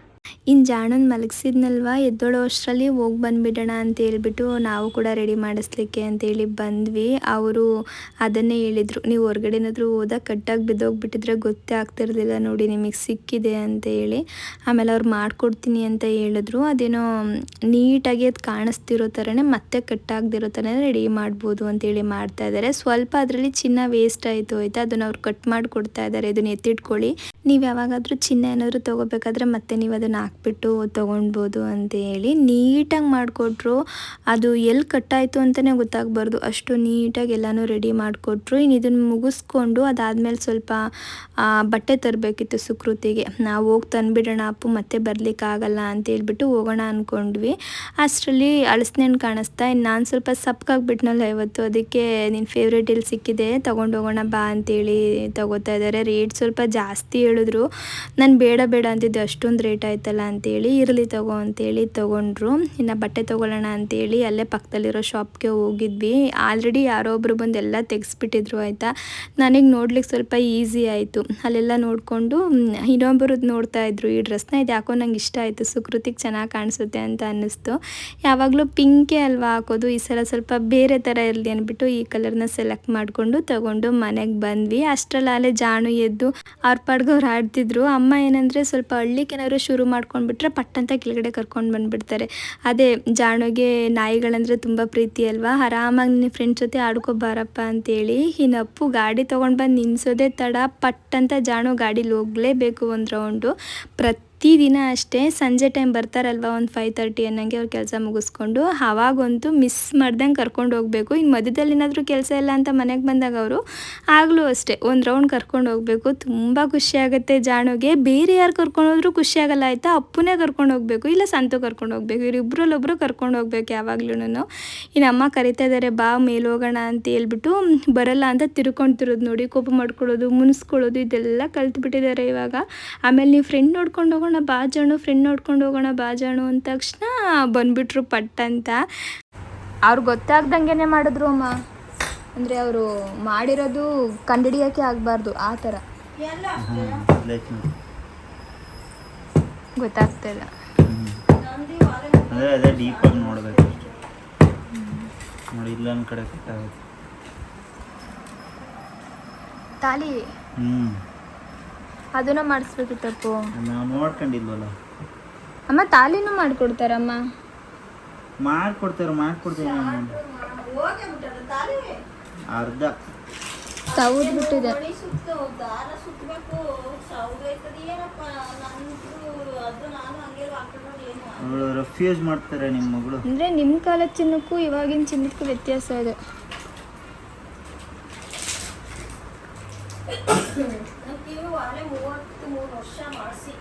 ಇನ್ನು ಜಾಣನ್ ಮಲಗಿಸಿದ್ನಲ್ವ, ಎದ್ದೋಳೋ ಅಷ್ಟರಲ್ಲಿ ಹೋಗಿ ಬಂದುಬಿಡೋಣ ಅಂತ ಹೇಳ್ಬಿಟ್ಟು ನಾವು ಕೂಡ ರೆಡಿ ಮಾಡಿಸ್ಲಿಕ್ಕೆ ಅಂತೇಳಿ ಬಂದ್ವಿ. ಅವರು ಅದನ್ನೇ ಹೇಳಿದರು, ನೀವು ಹೊರ್ಗಡೆನಾದರೂ ಹೋದಾಗ ಕಟ್ಟಾಗಿ ಬಿದ್ದೋಗ್ಬಿಟ್ಟಿದ್ರೆ ಗೊತ್ತೇ ಆಗ್ತಿರ್ಲಿಲ್ಲ ನೋಡಿ, ನಿಮಗೆ ಸಿಕ್ಕಿದೆ ಅಂತ ಹೇಳಿ. ಆಮೇಲೆ ಅವ್ರು ಮಾಡಿಕೊಡ್ತೀನಿ ಅಂತ ಹೇಳಿದ್ರು. ಅದೇನೋ ನೀಟಾಗಿ ಅದು ಕಾಣಿಸ್ತಿರೋ ಥರನೇ ಮತ್ತೆ ಕಟ್ಟಾಗದಿರೋ ಥರನೇ ರೆಡಿ ಮಾಡ್ಬೋದು ಅಂತೇಳಿ ಮಾಡ್ತಾಯಿದ್ದಾರೆ. ಸ್ವಲ್ಪ ಅದರಲ್ಲಿ ಚಿನ್ನ ವೇಸ್ಟ್ ಆಯಿತು ಆಯಿತಾ, ಅದನ್ನು ಅವ್ರು ಕಟ್ ಮಾಡಿಕೊಡ್ತಾ ಇದ್ದಾರೆ. ಇದನ್ನು ಎತ್ತಿಟ್ಕೊಳ್ಳಿ, ನೀವು ಯಾವಾಗಾದರೂ ಚಿನ್ನ ಏನಾದರೂ ತೊಗೋಬೇಕಾದ್ರೆ ಮತ್ತೆ ನೀವು ಅದನ್ನು ಹಾಕ್ಬಿಟ್ಟು ತೊಗೊಳ್ಬೋದು ಅಂತ ಹೇಳಿ ನೀಟಾಗಿ ಮಾಡಿಕೊಟ್ರು. ಅದು ಎಲ್ಲಿ ಕಟ್ಟಾಯಿತು ಅಂತಲೇ ಗೊತ್ತಾಗಬಾರ್ದು, ಅಷ್ಟು ನೀಟಾಗಿ ಎಲ್ಲನೂ ರೆಡಿ ಮಾಡಿಕೊಟ್ರು. ಇನ್ನು ಇದನ್ನು ಮುಗಿಸ್ಕೊಂಡು ಅದಾದಮೇಲೆ ಸ್ವಲ್ಪ ಬಟ್ಟೆ ತರಬೇಕಿತ್ತು ಸುಕೃತಿಗೆ. ನಾವು ಹೋಗಿ ತಂದುಬಿಡೋಣ ಅಪ್ಪು, ಮತ್ತೆ ಬರಲಿಕ್ಕಾಗಲ್ಲ ಅಂತ ಹೇಳ್ಬಿಟ್ಟು ಹೋಗೋಣ ಅಂದ್ಕೊಂಡ್ವಿ. ಅಷ್ಟರಲ್ಲಿ ಅಳಸ್ನೇನು ಕಾಣಿಸ್ತಾ, ಇನ್ನು ನಾನು ಸ್ವಲ್ಪ ಸಪ್ಪಗಾಗ್ಬಿಟ್ನಲ್ಲ ಇವತ್ತು, ಅದಕ್ಕೆ ನಿನ್ನ ಫೇವ್ರೇಟ್ ಇಲ್ಲಿ ಸಿಕ್ಕಿದೆ ತೊಗೊಂಡು ಹೋಗೋಣ ಬಾ ಅಂತೇಳಿ ತೊಗೋತಾ ಇದ್ದಾರೆ. ರೇಟ್ ಸ್ವಲ್ಪ ಜಾಸ್ತಿ ಹೇಳಿದ್ರು, ನಾನು ಬೇಡ ಅಂತಿದ್ದೆ, ಅಷ್ಟೊಂದು ರೇಟ್ ಆಯ್ತಲ್ಲ ಅಂತೇಳಿ. ಇರಲಿ ತಗೋ ಅಂತೇಳಿ ತೊಗೊಂಡ್ರು. ಇನ್ನು ಬಟ್ಟೆ ತೊಗೊಳ್ಳೋಣ ಅಂತೇಳಿ ಅಲ್ಲೇ ಪಕ್ಕದಲ್ಲಿರೋ ಶಾಪ್ಗೆ ಹೋಗಿದ್ವಿ. ಆಲ್ರೆಡಿ ಯಾರೋ ಒಬ್ಬರು ಬಂದು ಎಲ್ಲ ತೆಗೆಸ್ಬಿಟ್ಟಿದ್ರು ಆಯಿತಾ. ನನಗೆ ನೋಡ್ಲಿಕ್ಕೆ ಸ್ವಲ್ಪ ಈಸಿ ಆಯಿತು. ಅಲ್ಲೆಲ್ಲ ನೋಡಿಕೊಂಡು ಇನ್ನೊಬ್ಬರದ್ದು ನೋಡ್ತಾ ಇದ್ರು ಈ ಡ್ರೆಸ್ನ. ಇದು ಯಾಕೋ ನಂಗೆ ಇಷ್ಟ ಆಯಿತು, ಸುಕೃತಿಗೆ ಚೆನ್ನಾಗಿ ಕಾಣಿಸುತ್ತೆ ಅಂತ ಅನ್ನಿಸ್ತು. ಯಾವಾಗಲೂ ಪಿಂಕೇ ಅಲ್ವಾ ಹಾಕೋದು, ಈ ಸಲ ಸ್ವಲ್ಪ ಬೇರೆ ಥರ ಇರಲಿ ಅಂದ್ಬಿಟ್ಟು ಈ ಕಲರ್ನ ಸೆಲೆಕ್ಟ್ ಮಾಡಿಕೊಂಡು ತೊಗೊಂಡು ಮನೆಗೆ ಬಂದ್ವಿ. ಅಷ್ಟರಲ್ಲಿ ಅಲ್ಲೇ ಜಾಣು ಎದ್ದು ಅವ್ರ ಪಾಡ್ಗೆ ಅವ್ರು ಆಡ್ತಿದ್ರು. ಅಮ್ಮ ಏನಂದರೆ ಸ್ವಲ್ಪ ಹಳ್ಳಿಗೆ ಏನಾದ್ರು ಶುರು ಮಾಡ್ಕೊಂಡ್ಬಿಟ್ರೆ ಪಟ್ಟಂತ ಕೆಳಗಡೆ ಕರ್ಕೊಂಡು ಬಂದುಬಿಡ್ತಾರೆ. ಅದೇ ಜಾಣುಗೆ ನಾಯಿಗಳಂದರೆ ತುಂಬ ಪ್ರೀತಿ ಅಲ್ವಾ. ಆರಾಮಾಗಿ ನಿನ್ನ ಫ್ರೆಂಡ್ಸ್ ಜೊತೆ ಆಡ್ಕೊಬಾರಪ್ಪ ಅಂತೇಳಿ ಇನ್ನು ಅಪ್ಪು ಗಾಡಿ ತೊಗೊಂಡು ಬಂದು ನಿಲ್ಲಿಸೋದೇ ತಡ ಪಟ್ಟಂತ ಜಾಣು ಗಾಡೀಲಿ ಹೋಗಲೇಬೇಕು ಒಂದು ರೌಂಡು. ಪ್ರತಿದಿನ ಅಷ್ಟೇ ಸಂಜೆ ಟೈಮ್ ಬರ್ತಾರಲ್ವ ಒಂದು 5:30 ಅನ್ನಂಗೆ ಅವ್ರು ಕೆಲಸ ಮುಗಿಸ್ಕೊಂಡು ಅವಾಗಂತೂ ಮಿಸ್ ಮಾಡ್ದಂಗೆ ಕರ್ಕೊಂಡು ಹೋಗಬೇಕು. ಇನ್ನು ಮಧ್ಯದಲ್ಲಿ ಏನಾದರೂ ಕೆಲಸ ಇಲ್ಲ ಅಂತ ಮನೆಗೆ ಬಂದಾಗ ಅವರು ಆಗಲೂ ಅಷ್ಟೇ ಒಂದು ರೌಂಡ್ ಕರ್ಕೊಂಡು ಹೋಗಬೇಕು. ತುಂಬ ಖುಷಿಯಾಗುತ್ತೆ ಜಾಣುಗೆ. ಬೇರೆ ಯಾರು ಕರ್ಕೊಂಡು ಹೋದ್ರೂ ಖುಷಿ ಆಗಲ್ಲ ಆಯಿತಾ. ಅಪ್ಪನೇ ಕರ್ಕೊಂಡು ಹೋಗಬೇಕು, ಇಲ್ಲ ಸಂತು ಕರ್ಕೊಂಡು ಹೋಗಬೇಕು, ಇವರಿಬ್ಬರಲ್ಲೊಬ್ಬರು ಕರ್ಕೊಂಡು ಹೋಗ್ಬೇಕು ಯಾವಾಗ್ಲೂ. ಇನ್ನು ಅಮ್ಮ ಕರಿತಾ ಇದ್ದಾರೆ ಬಾ ಮೇಲೆ ಹೋಗೋಣ ಅಂತ ಹೇಳ್ಬಿಟ್ಟು ಬರಲ್ಲ ಅಂತ ತಿರ್ಕೊಳ್ತಿರೋದು ನೋಡಿ. ಕೋಪ ಮಾಡ್ಕೊಳ್ಳೋದು, ಮುನಿಸ್ಕೊಳ್ಳೋದು ಇದೆಲ್ಲ ಕಲ್ತ್ಬಿಟ್ಟಿದ್ದಾರೆ ಇವಾಗ. ಆಮೇಲೆ ನೀವು ಫ್ರೆಂಡ್ ನೋಡ್ಕೊಂಡು ಹೋಗೋಣ ಬಾ ಜಾಣು, ಫ್ರೆಂಡ್ ನೋಡ್ಕೊಂಡು ಹೋಗೋಣ ಬಾ ಜಾಣು ಅಂದ ತಕ್ಷಣ ಬಂದುಬಿಟ್ರು ಪಟ್ಟಂತ. ಅವ್ರು ಗೊತ್ತಾಗ್ದಂಗೆ ಮಾಡಿದ್ರು ಅಮ್ಮ. ಅಂದರೆ ಅವರು ಮಾಡಿರೋದು ಕಂಡಿಡಿಯೋಕ್ಕೆ ಆಗಬಾರ್ದು ಆ ಥರ. ಗೊತ್ತಾಗ್ತಿಲ್ಲ ಅಂದರೆ ಅದೇ ಡೀಪಾಗಿ ನೋಡಬೇಕು ನೋಡಿ. ಇಲ್ಲೊಂದು ಕಡೆ ಗೊತ್ತಾಗುತ್ತೆ ತಾಲಿ. ಅದನ್ನ ಮಾಡಿಸ್ಬೇಕಿತ್ತಪ್ಪು. ನಾವು ನೋಡ್ಕೊಂಡಿಲ್ವಲ್ಲ ಅಮ್ಮ. ತಾಲಿನೂ ಮಾಡಿಕೊಡ್ತಾರಮ್ಮ. ಮಾಡ್ಕೊಡ್ತಾರೆ ಅರ್ಧ ಸೌದ್ಬಿಟ್ಟಿದೆ. ರೆಫ್ಯೂಸ್ ಮಾಡ್ತಾರೆ ನಿಮ್ಮ ಮಗಳು. ಅಂದರೆ ನಿಮ್ಮ ಕಾಲದ ಚಿನ್ನಕ್ಕೂ ಇವಾಗಿನ ಚಿನ್ನಕ್ಕೂ ವ್ಯತ್ಯಾಸ ಇದೆ. ವಾಲೆ 33 ವರ್ಷ ಮಾಡಿಸಿ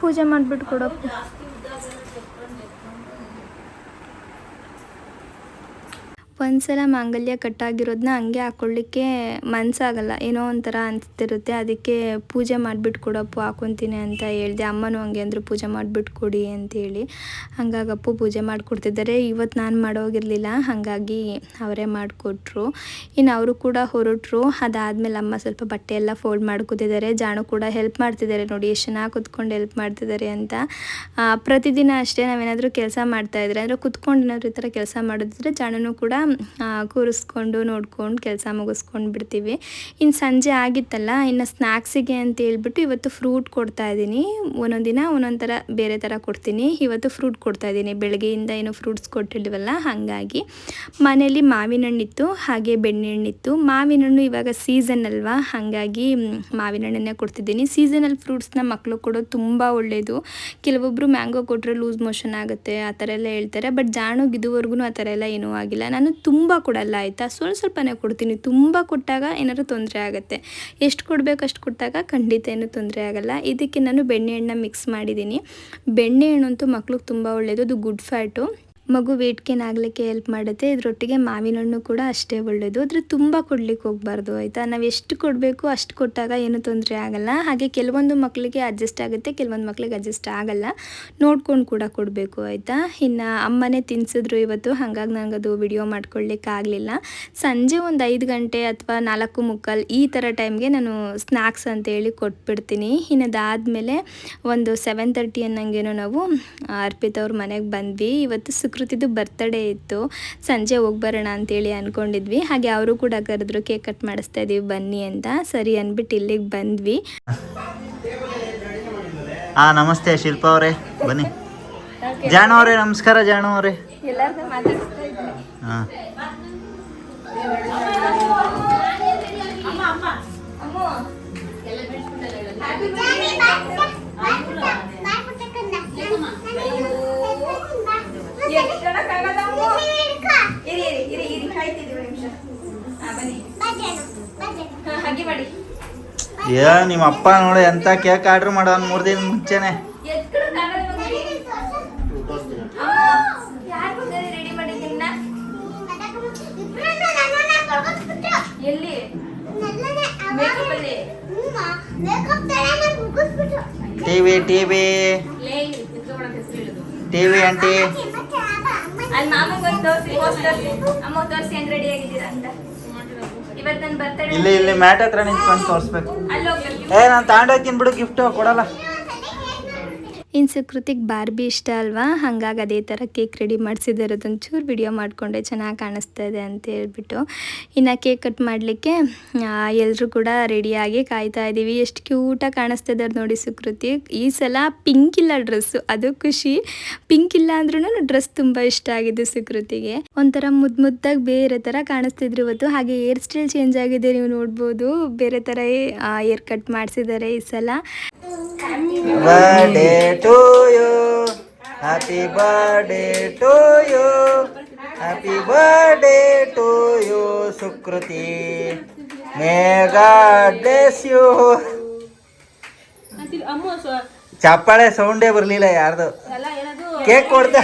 ಪೂಜೆ ಮಾಡಿಬಿಟ್ಟು ಕೊಡಪ್ಪ. ಜಾಸ್ತಿ ಒಂದ್ಸಲ ಮಾಂಗಲ್ಯ ಕಟ್ಟಾಗಿರೋದನ್ನ ಹಂಗೆ ಹಾಕ್ಕೊಳ್ಳಿಕ್ಕೆ ಮನಸ್ಸಾಗಲ್ಲ, ಏನೋ ಒಂಥರ ಅನಿಸ್ತಿರುತ್ತೆ. ಅದಕ್ಕೆ ಪೂಜೆ ಮಾಡಿಬಿಟ್ಟು ಕೊಡಪ್ಪು ಹಾಕೊತೀನಿ ಅಂತ ಹೇಳಿದೆ. ಅಮ್ಮನೂ ಹಂಗೆ ಅಂದರು ಪೂಜೆ ಮಾಡಿಬಿಟ್ಟು ಕೊಡಿ ಅಂತೇಳಿ. ಹಾಗಾಗಪ್ಪು ಪೂಜೆ ಮಾಡಿಕೊಡ್ತಿದ್ದಾರೆ. ಇವತ್ತು ನಾನು ಮಾಡೋಗಿರಲಿಲ್ಲ, ಹಾಗಾಗಿ ಅವರೇ ಮಾಡಿಕೊಟ್ರು. ಇನ್ನು ಅವರು ಕೂಡ ಹೊರಟರು. ಅದಾದಮೇಲೆ ಅಮ್ಮ ಸ್ವಲ್ಪ ಬಟ್ಟೆ ಎಲ್ಲ ಫೋಲ್ಡ್ ಮಾಡ್ಕೊತಿದ್ದಾರೆ. ಜಾಣು ಕೂಡ ಹೆಲ್ಪ್ ಮಾಡ್ತಿದ್ದಾರೆ ನೋಡಿ, ಎಷ್ಟು ಚೆನ್ನಾಗಿ ಕುತ್ಕೊಂಡು ಹೆಲ್ಪ್ ಮಾಡ್ತಿದ್ದಾರೆ ಅಂತ. ಪ್ರತಿದಿನ ಅಷ್ಟೇ ನಾವೇನಾದರೂ ಕೆಲಸ ಮಾಡ್ತಾಯಿದ್ರೆ ಅಂದರೆ ಕುತ್ಕೊಂಡು ಏನಾದರೂ ಈ ಥರ ಕೆಲಸ ಮಾಡಿದ್ರೆ ಜಾಣನು ಕೂಡ ಕೂರಿಸ್ಕೊಂಡು ನೋಡ್ಕೊಂಡು ಕೆಲಸ ಮುಗಿಸ್ಕೊಂಡು ಬಿಡ್ತೀವಿ. ಇನ್ನು ಸಂಜೆ ಆಗಿತ್ತಲ್ಲ, ಇನ್ನು ಸ್ನ್ಯಾಕ್ಸಿಗೆ ಅಂತ ಹೇಳ್ಬಿಟ್ಟು ಇವತ್ತು ಫ್ರೂಟ್ ಕೊಡ್ತಾ ಇದ್ದೀನಿ. ಒಂದೊಂದು ದಿನ ಒಂದೊಂದು ಥರ ಬೇರೆ ಥರ ಕೊಡ್ತೀನಿ. ಇವತ್ತು ಫ್ರೂಟ್ ಕೊಡ್ತಾ ಇದ್ದೀನಿ, ಬೆಳಗ್ಗೆಯಿಂದ ಏನು ಫ್ರೂಟ್ಸ್ ಕೊಟ್ಟಿಲ್ವಲ್ಲ ಹಾಗಾಗಿ. ಮನೇಲಿ ಮಾವಿನ ಹಣ್ಣಿತ್ತು, ಹಾಗೆ ಬೆಣ್ಣೆಹಣ್ಣಿತ್ತು. ಮಾವಿನ ಹಣ್ಣು ಇವಾಗ ಸೀಸನ್ ಅಲ್ವಾ, ಹಾಗಾಗಿ ಮಾವಿನ ಹಣ್ಣನ್ನೇ ಕೊಡ್ತಿದ್ದೀನಿ. ಸೀಸನಲ್ ಫ್ರೂಟ್ಸ್ನ ಮಕ್ಕಳು ಕೊಡೋದು ತುಂಬ ಒಳ್ಳೆಯದು. ಕೆಲವೊಬ್ಬರು ಮ್ಯಾಂಗೋ ಕೊಟ್ಟರೆ ಲೂಸ್ ಮೋಷನ್ ಆಗುತ್ತೆ ಆ ಥರ ಎಲ್ಲ ಹೇಳ್ತಾರೆ. ಬಟ್ ಜಾಣುಗೆ ಇದುವರೆಗೂ ಆ ಥರ ಎಲ್ಲ ಏನೂ ಆಗಿಲ್ಲ. ನಾನು ತುಂಬ ಕೊಡಲ್ಲ ಆಯಿತಾ, ಸ್ವಲ್ಪನೇ ಕೊಡ್ತೀನಿ. ತುಂಬ ಕೊಟ್ಟಾಗ ಏನಾದರೂ ತೊಂದರೆ ಆಗುತ್ತೆ. ಎಷ್ಟು ಕೊಡಬೇಕು ಅಷ್ಟು ಕೊಟ್ಟಾಗ ಖಂಡಿತ ಏನೂ ತೊಂದರೆ ಆಗಲ್ಲ. ಇದಕ್ಕೆ ನಾನು ಬೆಣ್ಣೆಹಣ್ಣು ಮಿಕ್ಸ್ ಮಾಡಿದ್ದೀನಿ. ಬೆಣ್ಣೆಹಣ್ಣು ಅಂತೂ ಮಕ್ಳಿಗೆ ತುಂಬ ಒಳ್ಳೆಯದು, ಅದು ಗುಡ್ ಫ್ಯಾಟು. ಮಗು ವೇಟ್ ಗೇನ್ ಆಗಲಿಕ್ಕೆ ಹೆಲ್ಪ್ ಮಾಡುತ್ತೆ. ಇದರೊಟ್ಟಿಗೆ ಮಾವಿನ ಹಣ್ಣು ಕೂಡ ಅಷ್ಟೇ ಒಳ್ಳೆಯದು. ಆದರೆ ತುಂಬ ಕೊಡ್ಲಿಕ್ಕೆ ಹೋಗಬಾರ್ದು ಆಯಿತಾ. ನಾವು ಎಷ್ಟು ಕೊಡಬೇಕು ಅಷ್ಟು ಕೊಟ್ಟಾಗ ಏನೂ ತೊಂದರೆ ಆಗಲ್ಲ. ಹಾಗೆ ಕೆಲವೊಂದು ಮಕ್ಕಳಿಗೆ ಅಡ್ಜಸ್ಟ್ ಆಗುತ್ತೆ, ಕೆಲವೊಂದು ಮಕ್ಕಳಿಗೆ ಅಡ್ಜಸ್ಟ್ ಆಗಲ್ಲ. ನೋಡ್ಕೊಂಡು ಕೂಡ ಕೊಡಬೇಕು ಆಯಿತಾ. ಇನ್ನು ಅಮ್ಮನೇ ತಿನ್ನಿಸಿದ್ರು ಇವತ್ತು, ಹಾಗಾಗಿ ನನಗದು ವಿಡಿಯೋ ಮಾಡ್ಕೊಳ್ಳಿಕ್ಕೆ ಆಗಲಿಲ್ಲ. ಸಂಜೆ ಒಂದು 5 ಗಂಟೆ ಅಥವಾ 4:45 ಈ ಥರ ಟೈಮ್ಗೆ ನಾನು ಸ್ನ್ಯಾಕ್ಸ್ ಅಂತೇಳಿ ಕೊಟ್ಬಿಡ್ತೀನಿ. ಇನ್ನು ಅದಾದಮೇಲೆ ಒಂದು 7:30 ಅನ್ನಂಗೇನೋ ನಾವು ಅರ್ಪಿತ್ ಅವ್ರ ಮನೆಗೆ ಬಂದ್ವಿ. ಇವತ್ತು ಸುಕೃತಿದು ಬರ್ತ್ಡೇ ಇತ್ತು, ಸಂಜೆ ಹೋಗಿ ಬರೋಣ ಅಂತೇಳಿ ಅಂದ್ಕೊಂಡಿದ್ವಿ. ಹಾಗೆ ಅವರು ಕೂಡ ಕರೆದ್ರು, ಕೇಕ್ ಕಟ್ ಮಾಡಿಸ್ತಾ ಇದ್ದೀವಿ ಬನ್ನಿ ಅಂತ. ಸರಿ ಅಂದ್ಬಿಟ್ಟು ಇಲ್ಲಿಗೆ ಬಂದ್ವಿ. ನಮಸ್ತೆ ಶಿಲ್ಪಾ ಅವರೇ, ಬನ್ನಿ. ಜಾಣು ಅವರೇ ನಮಸ್ಕಾರ. ಜಾಣು ಅವರೇ ಹಾಂ ನಿಮ್ಮ ಅಪ್ಪ ನೋಡಿ ಎಂತ ಕೇಕ್ ಆರ್ಡರ್ ಮಾಡೋ 3 ದಿನ ಮುಂಚೆನೆ. ಟಿವಿ ಟಿವಿ ಟಿವಿ ಆಂಟಿ ಇಲ್ಲಿ ಮ್ಯಾಟ್ ಹತ್ರ ನಿಂತ್ಕೊಂಡು ತೋರಿಸ್ಬೇಕು. ನಾನು ತಗೊಂಡೋಗ್ತೀನಿ ಬಿಡು, ಗಿಫ್ಟ್ ಕೊಡಲ್ಲ. ಇನ್ನು ಸುಕೃತಿಗೆ ಬಾರ್ಬಿ ಇಷ್ಟ ಅಲ್ವಾ, ಹಾಗಾಗಿ ಅದೇ ಥರ ಕೇಕ್ ರೆಡಿ ಮಾಡಿಸಿದ್ದಾರೆ. ಅದೊಂಚೂರು ವಿಡಿಯೋ ಮಾಡಿಕೊಂಡೆ ಚೆನ್ನಾಗಿ ಕಾಣಿಸ್ತಾ ಇದೆ ಅಂತ ಹೇಳ್ಬಿಟ್ಟು. ಇನ್ನು ಕೇಕ್ ಕಟ್ ಮಾಡಲಿಕ್ಕೆ ಎಲ್ಲರೂ ಕೂಡ ರೆಡಿಯಾಗಿ ಕಾಯ್ತಾ ಇದ್ದೀವಿ. ಎಷ್ಟು ಕ್ಯೂಟಾಗಿ ಕಾಣಿಸ್ತಾ ಇದ್ದಾರೆ ನೋಡಿ ಸುಕೃತಿ. ಈ ಸಲ ಪಿಂಕ್ ಇಲ್ಲ ಡ್ರೆಸ್ಸು, ಅದು ಖುಷಿ. ಪಿಂಕ್ ಇಲ್ಲ ಅಂದ್ರೂ ಡ್ರೆಸ್ ತುಂಬ ಇಷ್ಟ ಆಗಿದೆ ಸುಕೃತಿಗೆ. ಒಂಥರ ಮುದ್ದಾಗಿ ಬೇರೆ ಥರ ಕಾಣಿಸ್ತಿದ್ರು ಇವತ್ತು. ಹಾಗೆ ಹೇರ್ ಸ್ಟೈಲ್ ಚೇಂಜ್ ಆಗಿದೆ, ನೀವು ನೋಡ್ಬೋದು. ಬೇರೆ ಥರ ಹೇರ್ ಕಟ್ ಮಾಡಿಸಿದ್ದಾರೆ ಈ ಸಲ. Birthday to you, happy birthday to you, happy birthday to you Sukruti, may God bless you. ಚಪ್ಪಾಳೆ ಸೌಂಡೇ ಬರಲಿಲ್ಲ ಯಾರ್ದು. ಕೇಕ್ ಕೊಡ್ತಾ,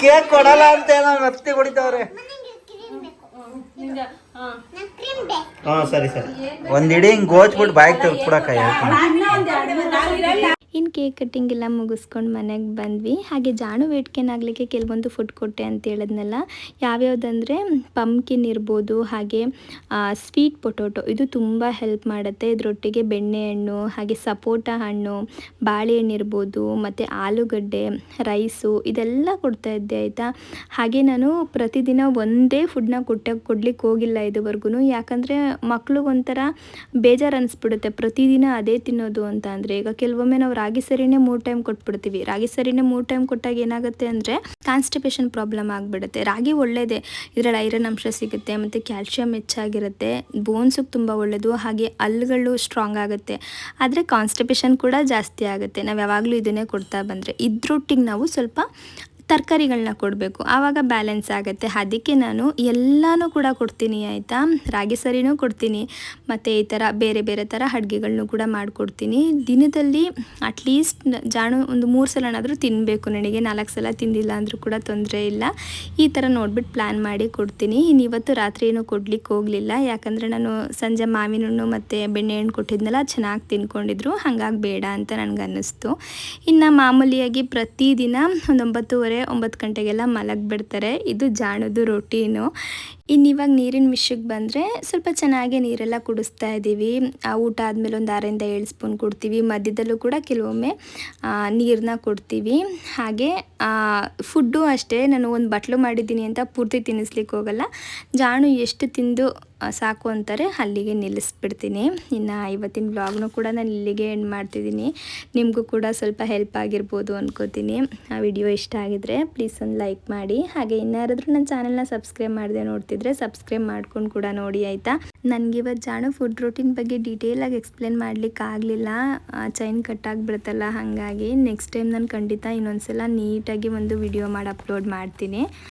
ಕೇಕ್ ಕೊಡಲ್ಲ ಅಂತ ಏನೋ ಮತ್ತೆ ಕುಡಿತವ್ರೆ. ಹಾಂ ಸರಿ ಸರಿ, ಒಂದಿಡಿ ಹಿಂಗೆ ಗೋಚ್ಬಿಟ್ಟು ಬಾಯಿಗೆ ತೆಗೆದ್ಬಿಡಕ್ಕ. ಇನ್ನು ಕೇಕ್ ಕಟ್ಟಿಂಗ್ ಎಲ್ಲ ಮುಗಿಸ್ಕೊಂಡು ಮನೆಗೆ ಬಂದ್ವಿ. ಹಾಗೆ ಜಾನು ವೇಟ್ ಗೇನ್ ಆಗಲಿಕ್ಕೆ ಕೆಲವೊಂದು ಫುಡ್ ಕೊಟ್ಟೆ ಅಂತ ಹೇಳಿದ್ನಲ್ಲ, ಯಾವ್ಯಾವುದಂದರೆ ಪಂಪ್ಕಿನ್ ಇರ್ಬೋದು, ಹಾಗೆ ಸ್ವೀಟ್ ಪೊಟೊಟೊ, ಇದು ತುಂಬ ಹೆಲ್ಪ್ ಮಾಡುತ್ತೆ. ಇದರೊಟ್ಟಿಗೆ ಬೆಣ್ಣೆಹಣ್ಣು, ಹಾಗೆ ಸಪೋಟ ಹಣ್ಣು, ಬಾಳೆಹಣ್ಣು ಇರ್ಬೋದು, ಮತ್ತು ಆಲೂಗಡ್ಡೆ, ರೈಸು, ಇದೆಲ್ಲ ಕೊಡ್ತಾಯಿದ್ದೆ ಆಯಿತಾ. ಹಾಗೆ ನಾನು ಪ್ರತಿದಿನ ಒಂದೇ ಫುಡ್ನ ಕೊಡ್ಲಿಕ್ಕೆ ಹೋಗಿಲ್ಲ ಇದುವರೆಗೂ. ಯಾಕಂದರೆ ಮಕ್ಳಿಗೊಂಥರ ಬೇಜಾರು ಅನಿಸ್ಬಿಡುತ್ತೆ ಪ್ರತಿದಿನ ಅದೇ ತಿನ್ನೋದು ಅಂತ. ಅಂದರೆ ಈಗ ಕೆಲವೊಮ್ಮೆ ನಾವು ರಾಗಿ ಸರಿನೇ 3 ಟೈಮ್ ಕೊಟ್ಬಿಡ್ತೀವಿ. ರಾಗಿ ಸರಿನೇ 3 ಟೈಮ್ ಕೊಟ್ಟಾಗ ಏನಾಗುತ್ತೆ ಅಂದರೆ ಕಾನ್ಸ್ಟಿಪೇಷನ್ ಪ್ರಾಬ್ಲಮ್ ಆಗಿಬಿಡುತ್ತೆ. ರಾಗಿ ಒಳ್ಳೆಯದೇ, ಇದರಲ್ಲಿ ಐರನ್ ಅಂಶ ಸಿಗುತ್ತೆ, ಮತ್ತು ಕ್ಯಾಲ್ಶಿಯಂ ಹೆಚ್ಚಾಗಿರುತ್ತೆ, ಬೋನ್ಸಿಗೆ ತುಂಬ ಒಳ್ಳೆಯದು, ಹಾಗೆ ಹಲ್ಲುಗಳು ಸ್ಟ್ರಾಂಗ್ ಆಗುತ್ತೆ. ಆದರೆ ಕಾನ್ಸ್ಟಿಪೇಷನ್ ಕೂಡ ಜಾಸ್ತಿ ಆಗುತ್ತೆ ನಾವು ಯಾವಾಗಲೂ ಇದನ್ನೇ ಕೊಡ್ತಾ ಬಂದರೆ. ಇದ್ರೊಟ್ಟಿಗೆ ನಾವು ಸ್ವಲ್ಪ ತರಕಾರಿಗಳನ್ನ ಕೊಡಬೇಕು, ಆವಾಗ ಬ್ಯಾಲೆನ್ಸ್ ಆಗುತ್ತೆ. ಅದಕ್ಕೆ ನಾನು ಎಲ್ಲನೂ ಕೂಡ ಕೊಡ್ತೀನಿ ಆಯಿತಾ. ರಾಗಿ ಸರಿನೂ ಕೊಡ್ತೀನಿ, ಮತ್ತು ಈ ಥರ ಬೇರೆ ಬೇರೆ ಥರ ಅಡುಗೆಗಳನ್ನೂ ಕೂಡ ಮಾಡಿಕೊಡ್ತೀನಿ. ದಿನದಲ್ಲಿ ಅಟ್ಲೀಸ್ಟ್ ಜಾಣು ಒಂದು 3 ಸಲನಾದರೂ ತಿನ್ನಬೇಕು. ನನಗೆ 4 ಸಲ ತಿಂದಿಲ್ಲ ಅಂದರೂ ಕೂಡ ತೊಂದರೆ ಇಲ್ಲ. ಈ ಥರ ನೋಡ್ಬಿಟ್ಟು ಪ್ಲ್ಯಾನ್ ಮಾಡಿ ಕೊಡ್ತೀನಿ. ಇನ್ನು ಇವತ್ತು ರಾತ್ರಿ ಏನೂ ಕೊಡ್ಲಿಕ್ಕೆ ಹೋಗಲಿಲ್ಲ, ಯಾಕಂದರೆ ನಾನು ಸಂಜೆ ಮಾವಿನ ಹಣ್ಣು ಮತ್ತು ಬೆಣ್ಣೆಹಣ್ಣು ಕೊಟ್ಟಿದ್ನಲ್ಲ, ಚೆನ್ನಾಗಿ ತಿನ್ಕೊಂಡಿದ್ರು, ಹಾಗಾಗಿ ಬೇಡ ಅಂತ ನನಗೆ ಅನ್ನಿಸ್ತು. ಇನ್ನು ಮಾಮೂಲಿಯಾಗಿ ಪ್ರತಿದಿನ ಒಂದು 9 ಗಂಟೆಗೆಲ್ಲ ಮಲಗಿಬಿಡ್ತಾರೆ. ಇದು ಜಾಣದು ರೊಟೀನು. ಇನ್ನು ಇವಾಗ ನೀರಿನ ವಿಷಯಕ್ಕೆ ಬಂದರೆ ಸ್ವಲ್ಪ ಚೆನ್ನಾಗಿ ನೀರೆಲ್ಲ ಕುಡಿಸ್ತಾ ಇದ್ದೀವಿ. ಊಟ ಆದಮೇಲೆ ಒಂದು 6-7 ಸ್ಪೂನ್ ಕೊಡ್ತೀವಿ. ಮಧ್ಯದಲ್ಲೂ ಕೂಡ ಕೆಲವೊಮ್ಮೆ ನೀರನ್ನ ಕೊಡ್ತೀವಿ. ಹಾಗೆ ಫುಡ್ಡು ಅಷ್ಟೇ, ನಾನು ಒಂದು ಬಟ್ಲು ಮಾಡಿದ್ದೀನಿ ಅಂತ ಪೂರ್ತಿ ತಿನ್ನಿಸ್ಲಿಕ್ಕೆ ಹೋಗಲ್ಲ. ಜಾಣು ಎಷ್ಟು ತಿಂದು ಸಾಕು ಅಂತಾರೆ ಅಲ್ಲಿಗೆ ನಿಲ್ಲಿಸ್ಬಿಡ್ತೀನಿ. ಇನ್ನು ಇವತ್ತಿನ ವ್ಲಾಗ್ನೂ ಕೂಡ ನಾನು ಇಲ್ಲಿಗೆ ಎಂಡ್ ಮಾಡ್ತಿದ್ದೀನಿ. ನಿಮಗೂ ಕೂಡ ಸ್ವಲ್ಪ ಹೆಲ್ಪ್ ಆಗಿರ್ಬೋದು ಅನ್ಕೋತೀನಿ. ಆ ವಿಡಿಯೋ ಇಷ್ಟ ಆಗಿದ್ರೆ ಪ್ಲೀಸ್ ಒಂದು ಲೈಕ್ ಮಾಡಿ. ಹಾಗೆ ಇನ್ಯಾರಾದರೂ ನನ್ನ ಚಾನಲ್ನ ಸಬ್ಸ್ಕ್ರೈಬ್ ಮಾಡದೆ ನೋಡ್ತಿದ್ರೆ ಸಬ್ಸ್ಕ್ರೈಬ್ ಮಾಡ್ಕೊಂಡು ಕೂಡ ನೋಡಿ ಆಯಿತಾ. ನನಗಿವತ್ತು ಜಾಣು ಫುಡ್ ರೂಟೀನ್ ಬಗ್ಗೆ ಡೀಟೇಲಾಗಿ ಎಕ್ಸ್ಪ್ಲೇನ್ ಮಾಡಲಿಕ್ಕೆ ಆಗಲಿಲ್ಲ, ಚೈನ್ ಕಟ್ಟಾಗಿಬಿಡುತ್ತಲ್ಲ, ಹಾಗಾಗಿ ನೆಕ್ಸ್ಟ್ ಟೈಮ್ ನಾನು ಖಂಡಿತ ಇನ್ನೊಂದ್ಸಲ ನೀಟಾಗಿ ಒಂದು ವಿಡಿಯೋ ಮಾಡಿ ಅಪ್ಲೋಡ್ ಮಾಡ್ತೀನಿ.